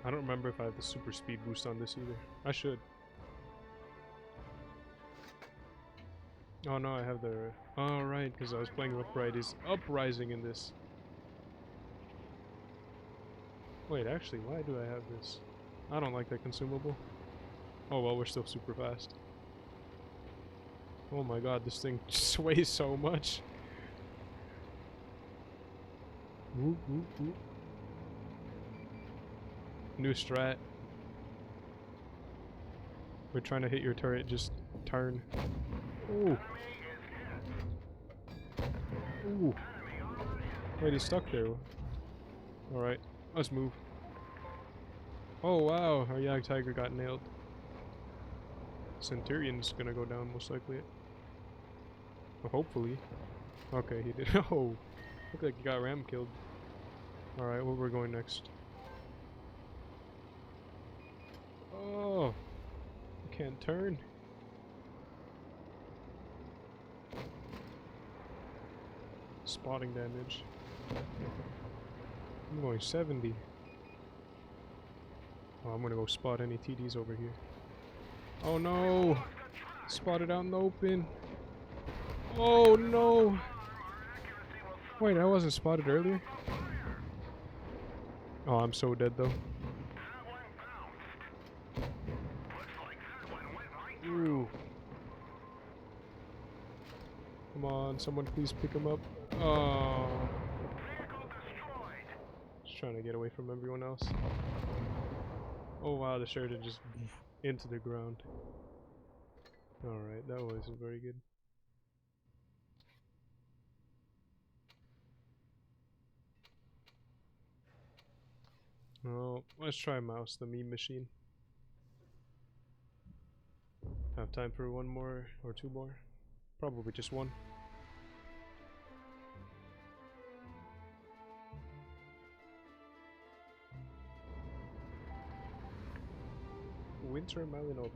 I don't remember if I have the super speed boost on this either. I should. Oh no, I have the... Oh right, because I was playing Uprising in this. Wait, actually, why do I have this? I don't like that consumable. Oh well, we're still super fast. Oh my god, this thing sways so much. Whoop, whoop, whoop. New strat. We're trying to hit your turret, just turn. Ooh. Ooh. Wait, he's stuck there. Alright, let's move. Oh wow, our Yag Tiger got nailed. Centurion's gonna go down most likely. Well, hopefully. Okay, he did. Oh, looked like he got ram killed. Alright, where we're going next? Oh, I can't turn. Spotting damage. I'm going 70. Oh, I'm gonna go spot any TDs over here. Oh no! Spotted out in the open. Oh no! Wait, I wasn't spotted earlier? Oh, I'm so dead though. Ooh. Come on, someone please pick him up. Oh. Just trying to get away from everyone else. Oh wow, the Sheridan just into the ground. Alright, that wasn't very good. Oh, let's try Mouse, the meme machine. Have time for one more or two more? Probably just one. Winter Malinovka.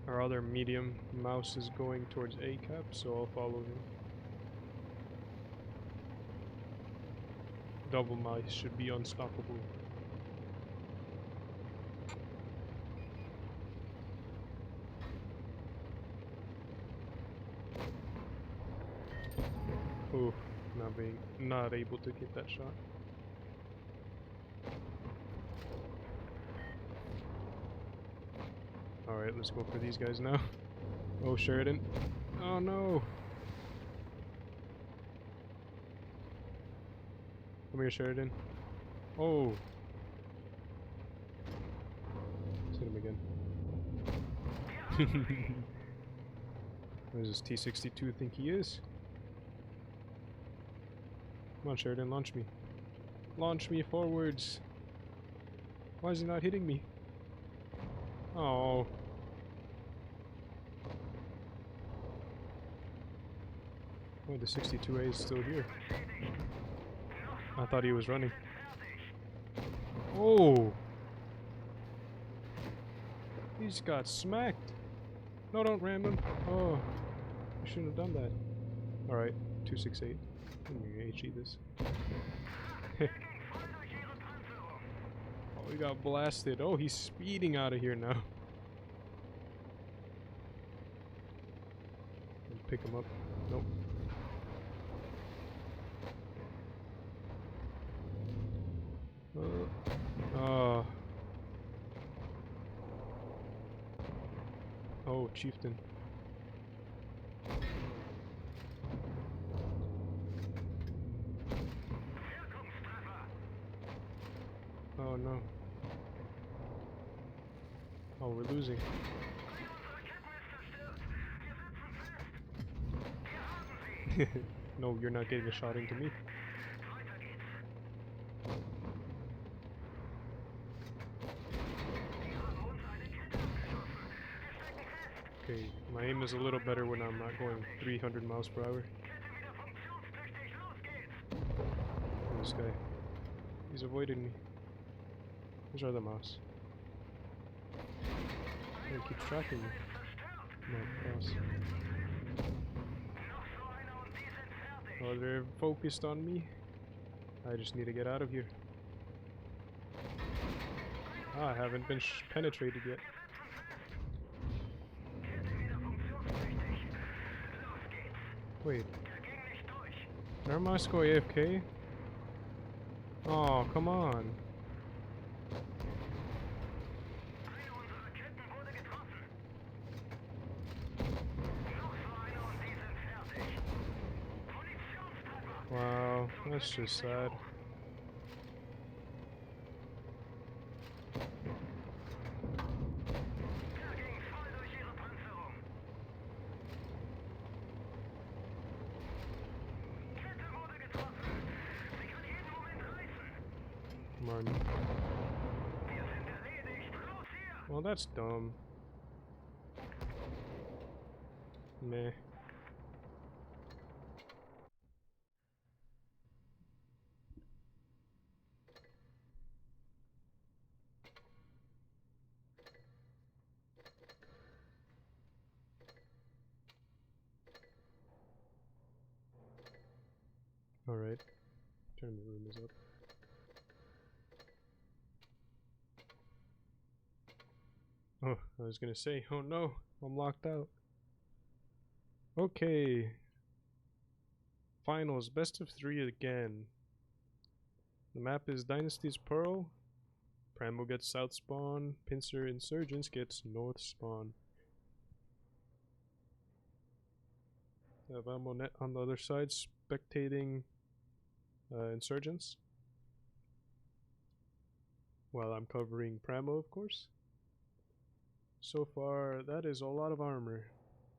Our other medium mouse is going towards A-Cap, so I'll follow him. Double mice should be unstoppable. Ooh, not able to get that shot. Alright, let's go for these guys now. Oh, Sheridan. Oh no! Come here, Sheridan. Oh! Let's hit him again. What does this T-62 think he is? Come on, Sheridan, launch me. Launch me forwards! Why is he not hitting me? Oh. Wait, the 62A is still here. I thought he was running. Oh! He just got smacked. No, don't ram him. Oh, I shouldn't have done that. Alright, 268. I'm gonna HE this. Oh, he got blasted. Oh, he's speeding out of here now. Pick him up. Nope. Oh, Chieftain. Oh no. Oh, we're losing. No, you're not getting a shot into me. Okay, my aim is a little better when I'm not going 300 miles per hour. This guy. He's avoiding me. Where's our other mouse? He keeps tracking me. No, cross. Oh, they're focused on me. I just need to get out of here. Ah, I haven't been penetrated yet. Wait. Did our mouse go AFK? Oh, come on. Wow, that's just sad. Come on. Well, that's dumb. Meh. Alright. Tournament room is up. Oh, I was gonna say, oh no, I'm locked out. Okay. Finals, best of 3 again. The map is Dynasty's Pearl. Primo gets south spawn. Pincer Insurgents gets north spawn. Have Amonet on the other side spectating Insurgents. While I'm covering Primo, of course. So far, that is a lot of armor.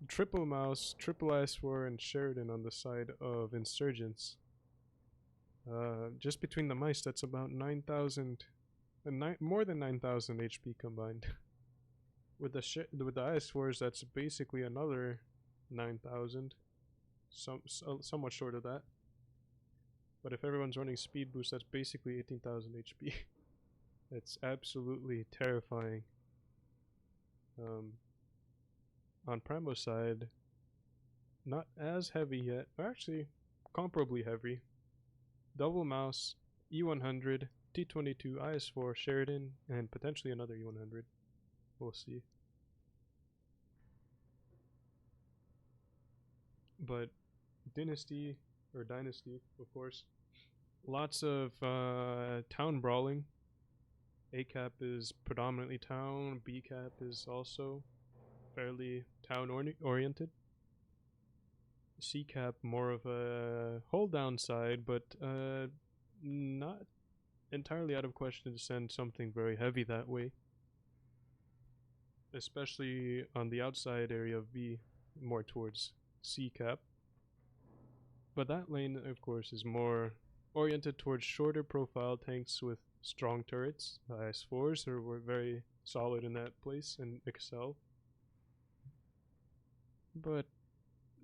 Triple Mouse, Triple IS-4, and Sheridan on the side of Insurgents. Just between the mice, that's about 9,000, more than 9,000 HP combined. with the IS-4s, that's basically another 9,000. Somewhat short of that. But if everyone's running speed boost, that's basically 18,000 HP. It's absolutely terrifying. On Primo's side, not as heavy yet, or actually comparably heavy. Double mouse, E100, T22, IS-4, Sheridan, and potentially another E100. We'll see. But Dynasty, of course. Lots of town brawling. A-cap is predominantly town, B-cap is also fairly town-oriented. C-cap more of a hold-down side, but not entirely out of question to send something very heavy that way. Especially on the outside area of B, more towards C-cap. But that lane, of course, is more oriented towards shorter profile tanks with strong turrets. IS-4s were very solid in that place and excel. But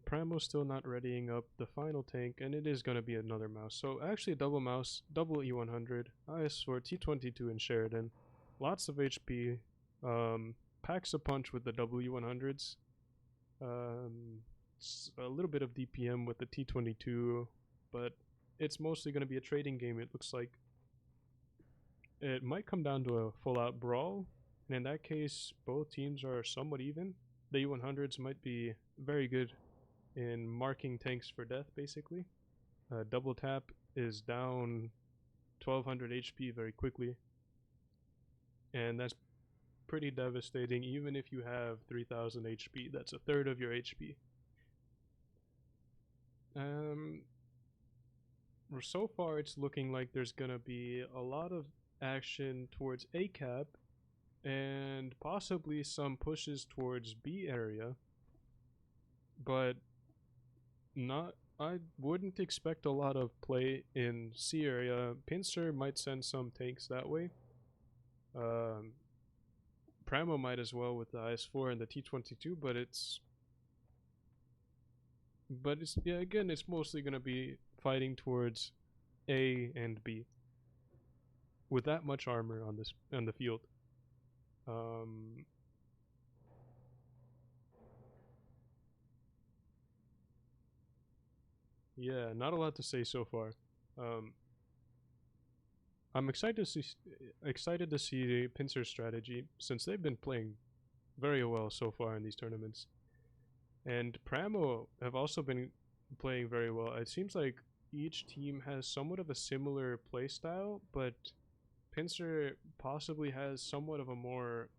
Primo's still not readying up the final tank, and it is going to be another mouse. So actually double mouse, double E100, IS-4, T22, and Sheridan. Lots of HP. Packs a punch with the double E100s. A little bit of DPM with the T22, but it's mostly going to be a trading game, it looks like. It might come down to a full-out brawl, and in that case, both teams are somewhat even. The E100s might be very good in marking tanks for death, basically. Double tap is down 1200 HP very quickly, and that's pretty devastating. Even if you have 3000 HP, that's a third of your HP. So far it's looking like there's gonna be a lot of action towards A-cap and possibly some pushes towards B area, but I wouldn't expect a lot of play in C area. Pincer might send some tanks that way. Primo might as well with the IS-4 and the T22, but it's yeah, again, it's mostly gonna be fighting towards A and B with that much armor on the field. Yeah, not a lot to say so far. I'm excited to see Pincer's strategy, since they've been playing very well so far in these tournaments. And Pramo have also been playing very well. It seems like each team has somewhat of a similar playstyle, but Pincer possibly has somewhat of a more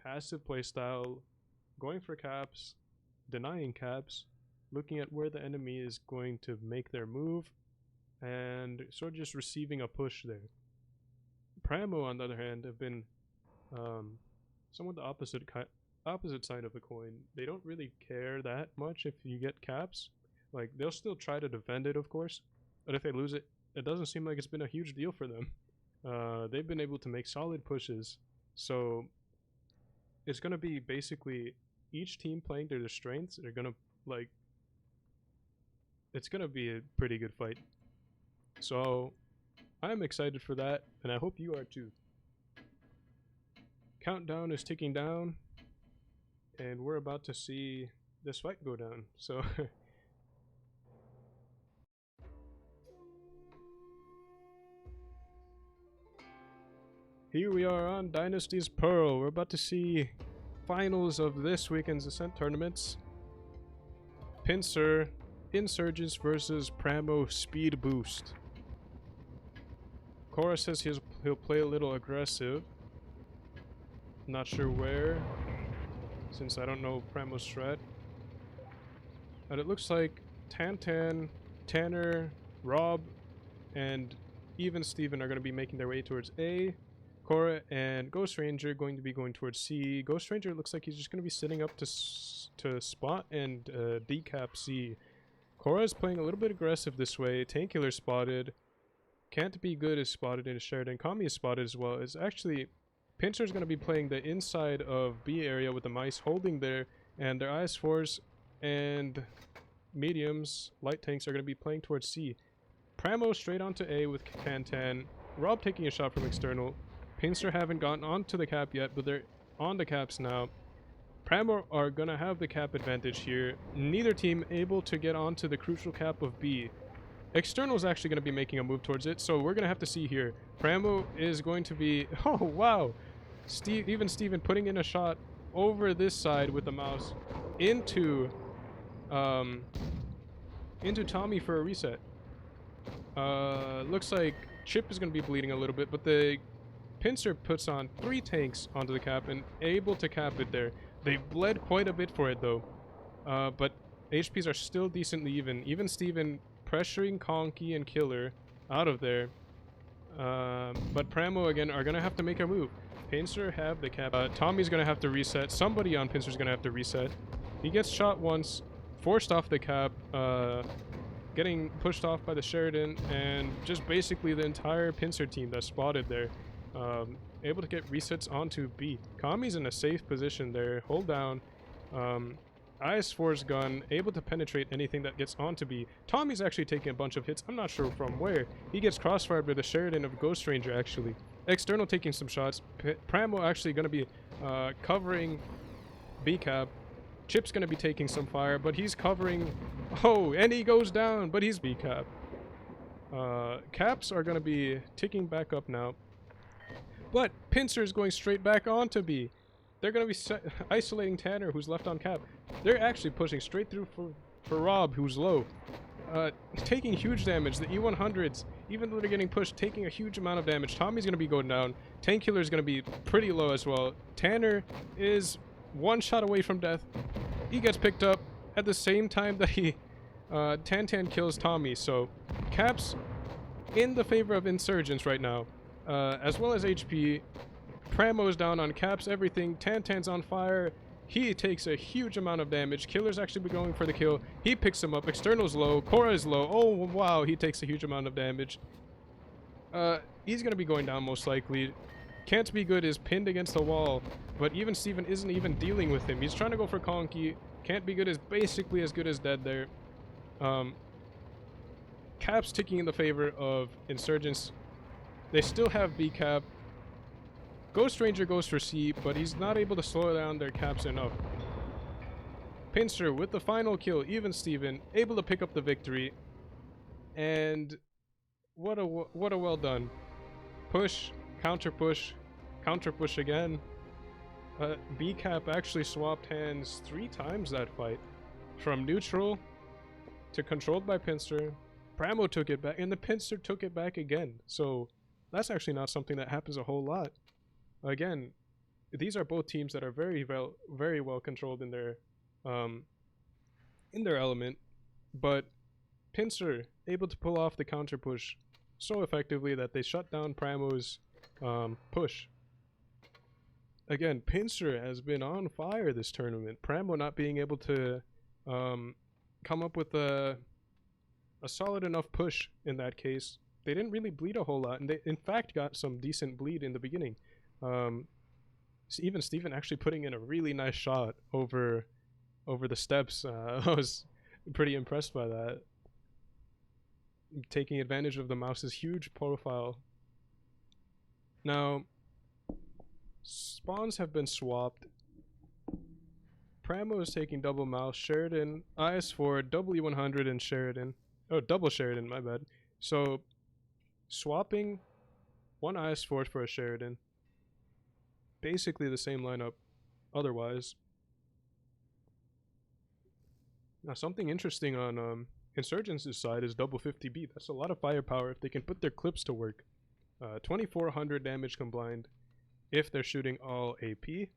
passive playstyle, going for caps, denying caps, looking at where the enemy is going to make their move, and sort of just receiving a push there. Pramo, on the other hand, have been somewhat the opposite side of the coin. They don't really care that much if you get caps. Like, they'll still try to defend it, of course, but if they lose it, it doesn't seem like it's been a huge deal for them. They've been able to make solid pushes, so it's gonna be basically each team playing to their strengths. They're gonna, like, it's gonna be a pretty good fight. So I'm excited for that, and I hope you are too. Countdown is ticking down, and we're about to see this fight go down. So here we are on Dynasty's Pearl. We're about to see finals of this weekend's Ascent Tournaments. Pincer Insurgents versus Pramo Speed Boost. Cora says he'll play a little aggressive. Not sure where, since I don't know Pramo's strat. But it looks like Tantan, Tanner, Rob, and even Steven are going to be making their way towards A. Cora and Ghost Ranger going to be going towards C. Ghost Ranger looks like he's just going to be sitting up to spot and decap C. Cora is playing a little bit aggressive this way. Tankular spotted. Can't Be Good is spotted in Sheridan. Kami is spotted as well. It's actually... Pincer's going to be playing the inside of B area with the mice holding there. And their IS-4s and mediums, light tanks, are going to be playing towards C. Pramo straight onto A with Tantan. Rob taking a shot from external. Pincer haven't gotten onto the cap yet, but they're on the caps now. Pramo are going to have the cap advantage here. Neither team able to get onto the crucial cap of B. External is actually going to be making a move towards it, so we're going to have to see here. Pramo is going to be... Oh, wow! Even Steven putting in a shot over this side with the mouse into Tommy for a reset. Looks like Chip is going to be bleeding a little bit, but the Pincer puts on 3 tanks onto the cap and able to cap it there. They bled quite a bit for it though, but HPs are still decently even. Even Steven pressuring Conky and Killer out of there. But Pramo again are going to have to make a move. Pincer have the cap. Tommy's going to have to reset. Somebody on Pincer's going to have to reset. He gets shot once, forced off the cap, getting pushed off by the Sheridan, and just basically the entire Pincer team that's spotted there. Able to get resets onto B. Kami's in a safe position there. Hold down. IS-4's gun, able to penetrate anything that gets onto B. Tommy's actually taking a bunch of hits. I'm not sure from where. He gets crossfired by the Sheridan of Ghost Ranger, actually. External taking some shots. Pramo actually going to be covering B-cap. Chip's going to be taking some fire, but he's covering... Oh, and he goes down, but he's B-cap. Caps are going to be ticking back up now. But Pincer is going straight back onto B. They're going to be isolating Tanner, who's left on cap. They're actually pushing straight through for Rob, who's low. Taking huge damage. The E100s, even though they're getting pushed, taking a huge amount of damage. Tommy's going to be going down. Tankular is going to be pretty low as well. Tanner is 1 shot away from death. He gets picked up at the same time that he... Tantan kills Tommy. So, caps in the favor of Insurgents right now. As well as HP. Pramo's down on caps, everything. Tantan's on fire. He takes a huge amount of damage. Killer's actually going for the kill. He picks him up. External's low. Cora is low. Oh, wow. He takes a huge amount of damage. He's going to be going down most likely. Can't Be Good is pinned against the wall. But even Steven isn't even dealing with him. He's trying to go for Conky. Can't Be Good is basically as good as dead there. Caps ticking in the favor of Insurgents. They still have B-cap. Ghost Ranger goes for C, but he's not able to slow down their caps enough. Pincer with the final kill, even Steven, able to pick up the victory. And what a well done. Push, counter push again. B-cap actually swapped hands 3 times that fight. From neutral to controlled by Pincer. Pramo took it back, and the Pincer took it back again. So that's actually not something that happens a whole lot. Again, these are both teams that are very well controlled in their element, but Pincer able to pull off the counter push so effectively that they shut down Pramo's push. Again, Pincer has been on fire this tournament. Pramo not being able to come up with a solid enough push in that case. They didn't really bleed a whole lot, and they in fact got some decent bleed in the beginning. Even Steven actually putting in a really nice shot over the steps. I was pretty impressed by that. Taking advantage of the mouse's huge profile. Now, spawns have been swapped. Pramo is taking double mouse, Sheridan, IS-4, W100, and Sheridan. Oh, double Sheridan, my bad. So, swapping 1 IS-4 for a Sheridan. Basically the same lineup otherwise. Now, something interesting on Insurgents' side is double 50B. That's a lot of firepower if they can put their clips to work. 2400 damage combined if they're shooting all AP.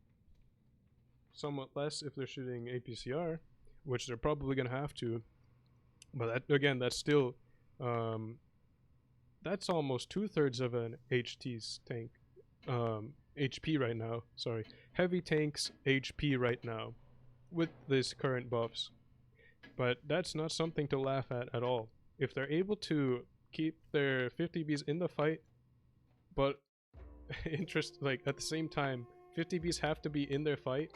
Somewhat less if they're shooting APCR, which they're probably going to have to. But that, again, that's still... that's almost 2/3 of an HT's tank. HP right now. Sorry. Heavy tanks HP right now with this current buffs. But that's not something to laugh at all. If they're able to keep their 50Bs in the fight, but like at the same time, 50Bs have to be in their fight,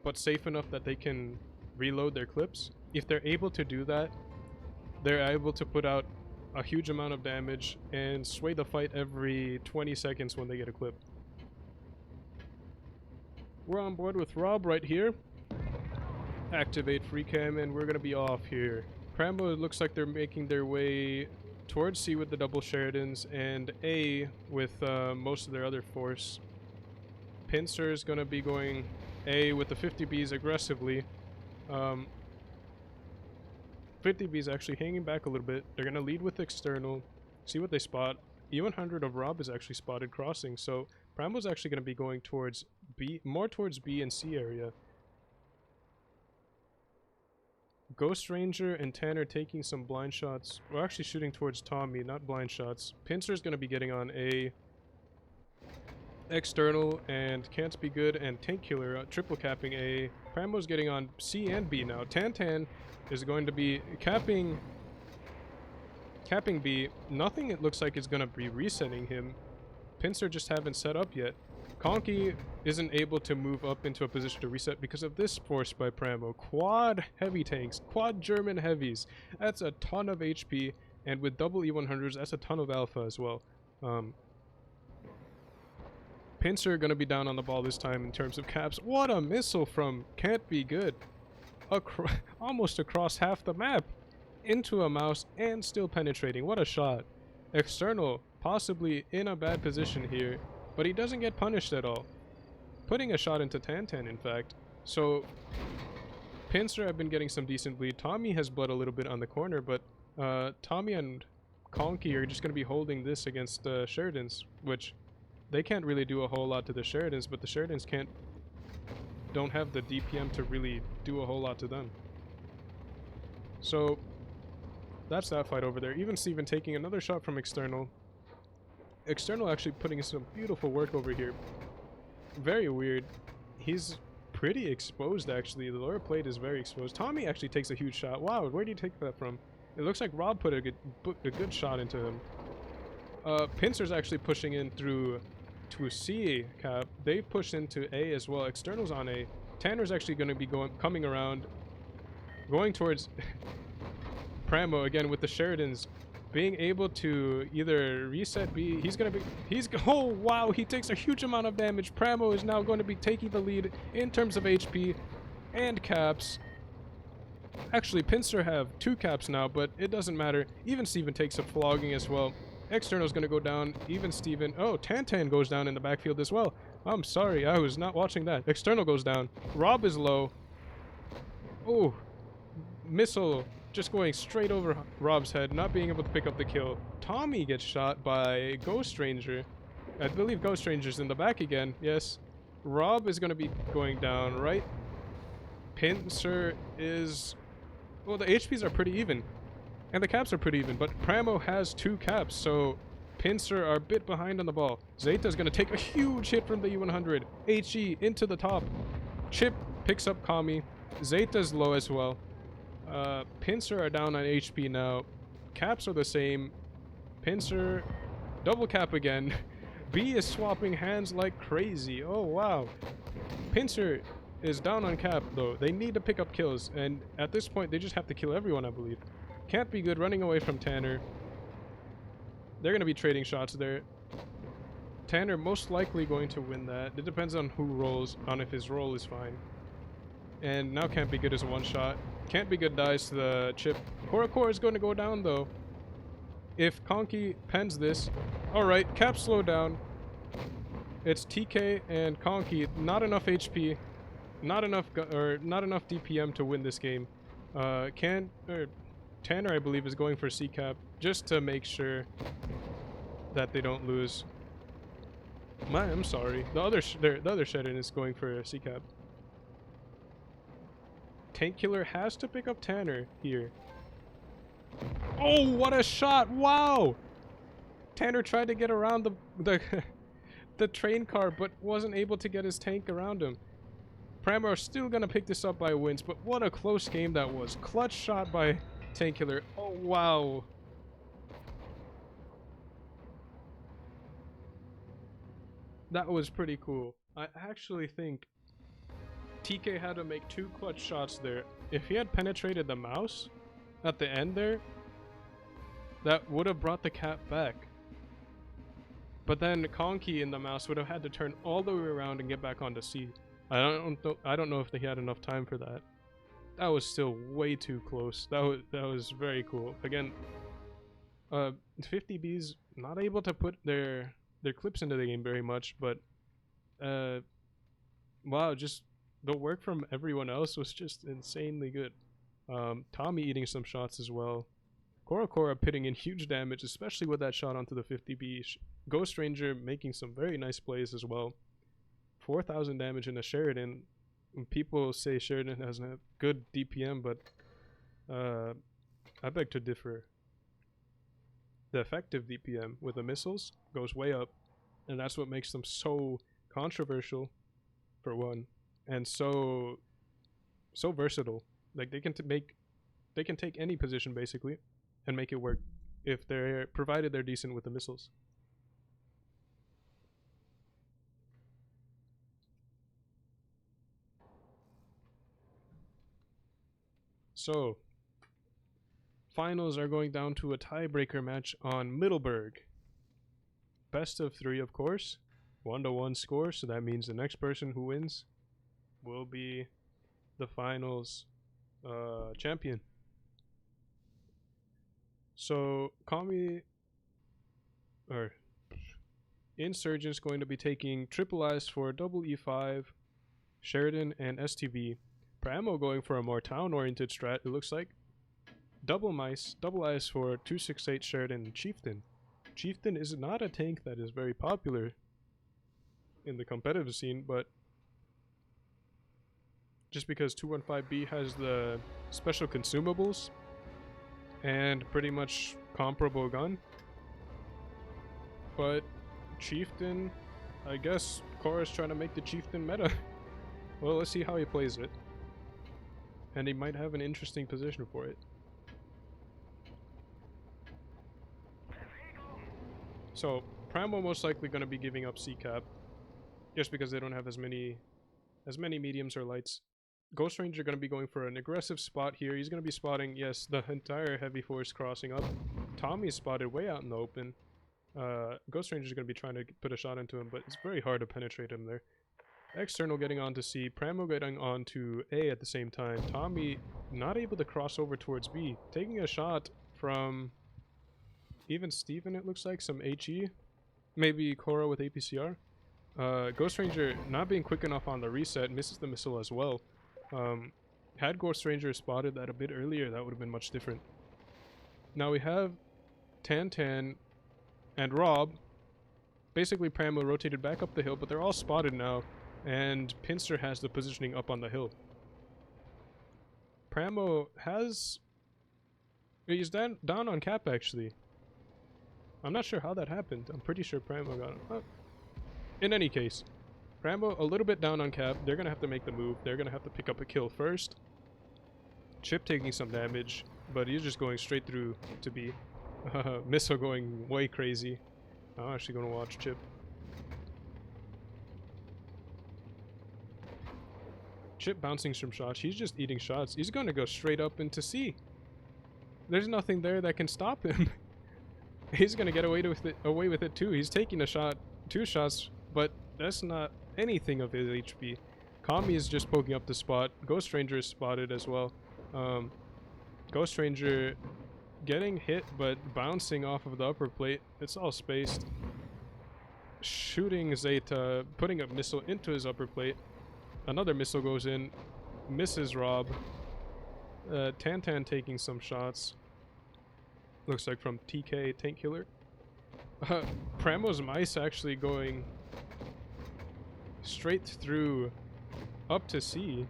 but safe enough that they can reload their clips. If they're able to do that, they're able to put out a huge amount of damage and sway the fight every 20 seconds when they get a clip. We're on board with Rob right here. Activate free cam and we're gonna be off here. PRAMO, it looks like they're making their way towards C with the double Sheridans and A with most of their other force. Pincer is gonna be going A with the 50Bs aggressively. 50Bs actually hanging back a little bit. They're gonna lead with external, see what they spot. E100 of Rob is actually spotted crossing, so PRAMO's actually gonna be going towards B, more towards B and C area. Ghost Ranger and Tanner taking some blind shots. We're actually shooting towards Tommy, not blind shots. Pincer's gonna be getting on A external and Can't Be Good and Tank Killer triple capping A. PRAMO's getting on C and B now. Tantan is going to be capping B. Nothing it looks like is gonna be resetting him. Pincer just haven't set up yet. Conky isn't able to move up into a position to reset because of this force by PRAMO. Quad heavy tanks, quad German heavies. That's a ton of HP, and with double E100s, that's a ton of alpha as well. Pincer gonna be down on the ball this time in terms of caps. What a missile from Can't Be Good. Almost across half the map. Into a mouse and still penetrating. What a shot. External, possibly in a bad position here. But he doesn't get punished at all. Putting a shot into Tantan, in fact. So, Pincer have been getting some decent bleed. Tommy has bled a little bit on the corner, but Tommy and Conky are just going to be holding this against the Sheridans, which they can't really do a whole lot to the Sheridans, but the Sheridans don't have the DPM to really do a whole lot to them. So, that's that fight over there. Even Steven taking another shot from external. External actually putting some beautiful work over here. Very weird. He's pretty exposed actually. The lower plate is very exposed. Tommy actually takes a huge shot. Wow, where did he take that from? It looks like Rob put a good shot into him. Pincer's actually pushing in through to C cap. They push into A as well. External's on A. Tanner's actually going to be coming around, going towards PRAMO again with the Sheridans. Being able to either reset B, oh wow, he takes a huge amount of damage. PRAMO is now going to be taking the lead in terms of HP and caps. Actually, Pincer have 2 caps now, but it doesn't matter. Even Steven takes a flogging as well. External's going to go down. Even Steven, oh, Tantan goes down in the backfield as well. I'm sorry, I was not watching that. External goes down. Rob is low. Oh, missile. Just going straight over Rob's head, not being able to pick up the kill. Tommy gets shot by Ghost Ranger. I believe Ghost Ranger's in the back again. Yes. Rob is going to be going down, right? Pincer is... well, the HPs are pretty even. And the caps are pretty even, but PRAMO has 2 caps, so Pincer are a bit behind on the ball. Zeta's going to take a huge hit from the E100. HE into the top. Chip picks up Kami. Zeta's low as well. Pincer are down on HP now. Caps are the same. Pincer, double cap again. B is swapping hands like crazy. Oh, wow. Pincer is down on cap, though. They need to pick up kills, and at this point, they just have to kill everyone, I believe. Can't Be Good running away from Tanner. They're going to be trading shots there. Tanner most likely going to win that. It depends on who rolls, on if his roll is fine. And now Can't Be Good is a one-shot. Can't Be Good dies to the chip. Korakor is going to go down, though. If Conky pens this... alright, cap slow down. It's TK and Conky. Not enough HP. Not enough DPM to win this game. Tanner, I believe, is going for C cap. Just to make sure. that they don't lose. I'm sorry. The other Shedden is going for a C-cap. Tank Killer has to pick up Tanner here. Oh, what a shot! Wow! Tanner tried to get around the the train car, but wasn't able to get his tank around him. PRAMO are still gonna pick this up by wins, but what a close game that was. Clutch shot by Tank Killer. Oh, wow. That was pretty cool. I actually think TK had to make 2 clutch shots there. If he had penetrated the mouse at the end there, that would have brought the cap back. But then Conky in the mouse would have had to turn all the way around and get back onto C. I don't know if they had enough time for that. That was still way too close. That was very cool. Again, 50B's not able to put their clips into the game very much, but wow, just the work from everyone else was just insanely good. Tommy eating some shots as well. Cora pitting in huge damage, especially with that shot onto the 50B. Ghost Ranger making some very nice plays as well. 4,000 damage in a Sheridan. People say Sheridan has a good DPM, but I beg to differ. The effective DPM with the missiles goes way up, and that's what makes them so controversial, for one, and so versatile. Like they can take any position basically and make it work if they're provided they're decent with the missiles. So, finals are going down to a tiebreaker match on Middleburg. Best of 3, of course. 1-1 score, so that means the next person who wins will be the finals champion. So, Insurgent's going to be taking Triple Ice for double E5, Sheridan, and STV. PRAMO going for a more town-oriented strat, it looks like. Double Ice for 268 Sheridan and Chieftain. Chieftain is not a tank that is very popular in the competitive scene, but just because 215B has the special consumables and pretty much comparable gun. But Chieftain, I guess Cora's trying to make the Chieftain meta. Well, let's see how he plays it. And he might have an interesting position for it. So, PRAMO most likely going to be giving up C-cap, just because they don't have as many mediums or lights. Ghost Ranger going to be going for an aggressive spot here. He's going to be spotting, yes, the entire heavy force crossing up. Tommy's spotted way out in the open. Ghost Ranger is going to be trying to put a shot into him, but it's very hard to penetrate him there. External getting on to C, PRAMO getting on to A at the same time. Tommy not able to cross over towards B. Taking a shot from even Steven, it looks like, some HE. Maybe Cora with APCR. Ghost Ranger not being quick enough on the reset, misses the missile as well. Had Ghost Ranger spotted that a bit earlier, that would have been much different. Now we have Tan and Rob. Basically PRAMO rotated back up the hill, but they're all spotted now, and Pincer has the positioning up on the hill. PRAMO he's down on cap actually. I'm not sure how that happened. I'm pretty sure PRAMO got him. Oh. In any case, PRAMO a little bit down on cap. They're gonna have to make the move. They're gonna have to pick up a kill first. Chip taking some damage, but he's just going straight through to B. Missile going way crazy. I'm actually gonna watch Chip. Chip bouncing some shots. He's just eating shots. He's gonna go straight up into C. There's nothing there that can stop him. He's gonna get away with it too. He's taking a shot, 2 shots, but that's not anything of his HP. Kami is just poking up the spot. Ghost Ranger is spotted as well. Ghost Ranger getting hit, but bouncing off of the upper plate. It's all spaced. Shooting Zeta, putting a missile into his upper plate. Another missile goes in, misses Rob. Tan taking some shots. Looks like from TK, Tank Killer. Pramo's mice actually going straight through up to C.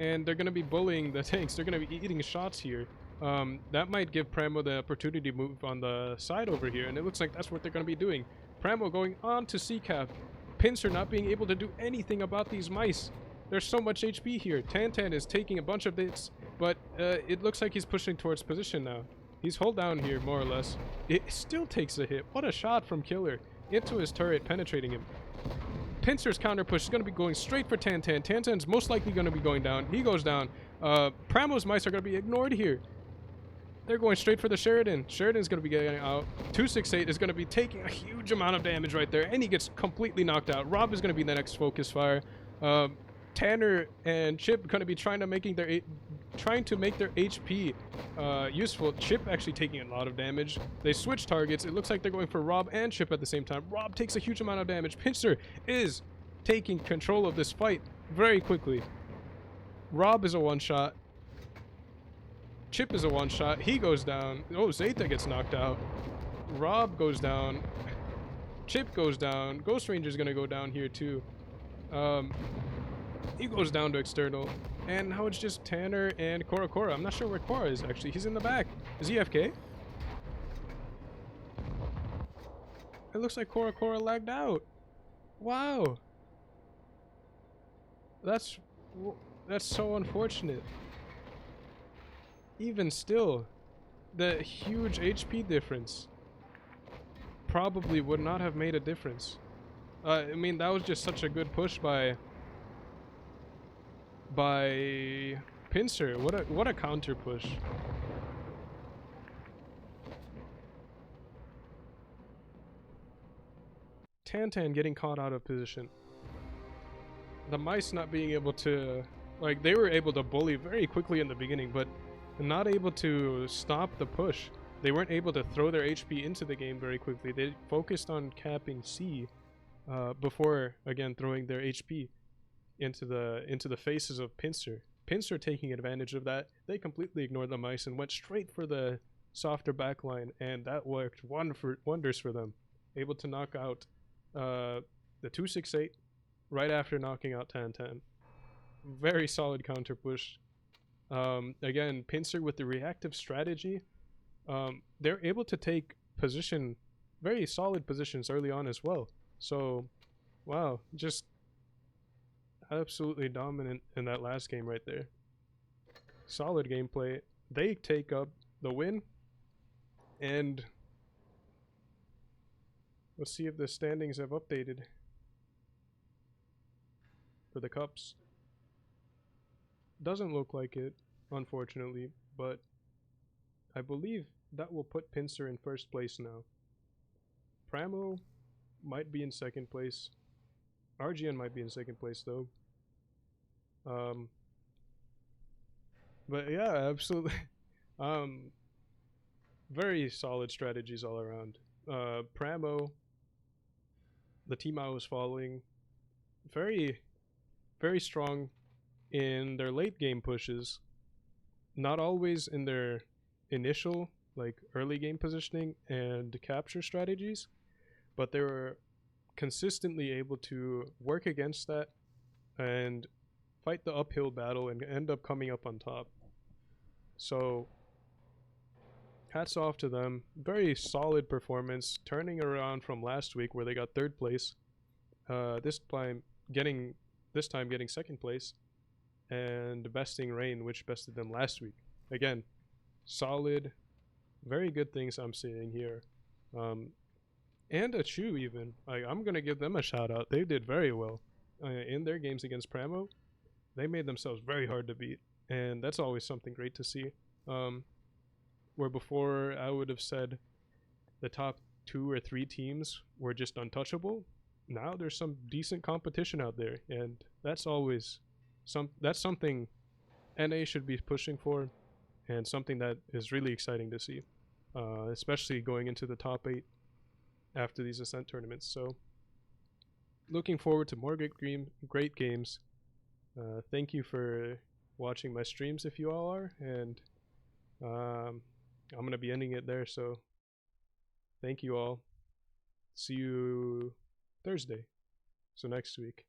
And they're going to be bullying the tanks. They're going to be eating shots here. That might give Pramo the opportunity to move on the side over here. And it looks like that's what they're going to be doing. Pramo going on to C-Cap. Pincer not being able to do anything about these mice. There's so much HP here. Tantan is taking a bunch of hits. But it looks like he's pushing towards position now. He's hold down here, more or less. It still takes a hit. What a shot from Killer. Into his turret, penetrating him. Pincer's counter push is going to be going straight for Tantan. Tantan's most likely going to be going down. He goes down. Pramo's mice are going to be ignored here. They're going straight for the Sheridan. Sheridan's going to be getting out. 268 is going to be taking a huge amount of damage right there, and he gets completely knocked out. Rob is going to be the next focus fire. Tanner and Chip going to be trying to make their HP useful. Chip actually taking a lot of damage. They switch targets. It looks like they're going for Rob and Chip at the same time. Rob takes a huge amount of damage. Pincer is taking control of this fight very quickly. Rob is a one-shot. Chip is a one-shot. He goes down. Oh, Zeta gets knocked out. Rob goes down. Chip goes down. Ghost Ranger's gonna go down here too. He goes down to external. And now it's just Tanner and Cora. I'm not sure where Cora is actually. He's in the back. Is he AFK? It looks like Cora lagged out. Wow. That's so unfortunate. Even still, the huge HP difference probably would not have made a difference. I mean, that was just such a good push by Pincer. What a counter push. Tantan getting caught out of position. The mice not being able to, like, they were able to bully very quickly in the beginning, but not able to stop the push. They weren't able to throw their HP into the game very quickly. They focused on capping C before again throwing their HP into the faces of Pincer. Pincer taking advantage of that. They completely ignored the mice and went straight for the softer backline, and that worked wonders for them. Able to knock out the 268 right after knocking out Tantan. Very solid counter push. Again, Pincer with the reactive strategy, they're able to take position, very solid positions early on as well. So, wow, just absolutely dominant in that last game right there. Solid gameplay. They take up the win, and let's see if the standings have updated for the cups. Doesn't look like it, unfortunately, but I believe that will put Pincer in first place now. Pramo might be in second place. RGN might be in second place though. But yeah, absolutely. Very solid strategies all around. Pramo, the team I was following, very, very strong in their late game pushes. Not always in their initial, like, early game positioning and capture strategies, but they were consistently able to work against that and fight the uphill battle and end up coming up on top. So hats off to them. Very solid performance, turning around from last week where they got third place. This time getting second place, and besting Rain, which bested them last week. Again, solid, very good things I'm seeing here. And A-Chu even. I'm gonna give them a shout out. They did very well in their games against Pramo. They made themselves very hard to beat, and that's always something great to see. Where before I would have said the top 2 or 3 teams were just untouchable, now there's some decent competition out there, and that's always something NA should be pushing for, and something that is really exciting to see, especially going into the top 8 after these Ascent tournaments. So looking forward to more great games. Thank you for watching my streams if you all are, and I'm gonna be ending it there. So Thank you all. See you Thursday. So next week.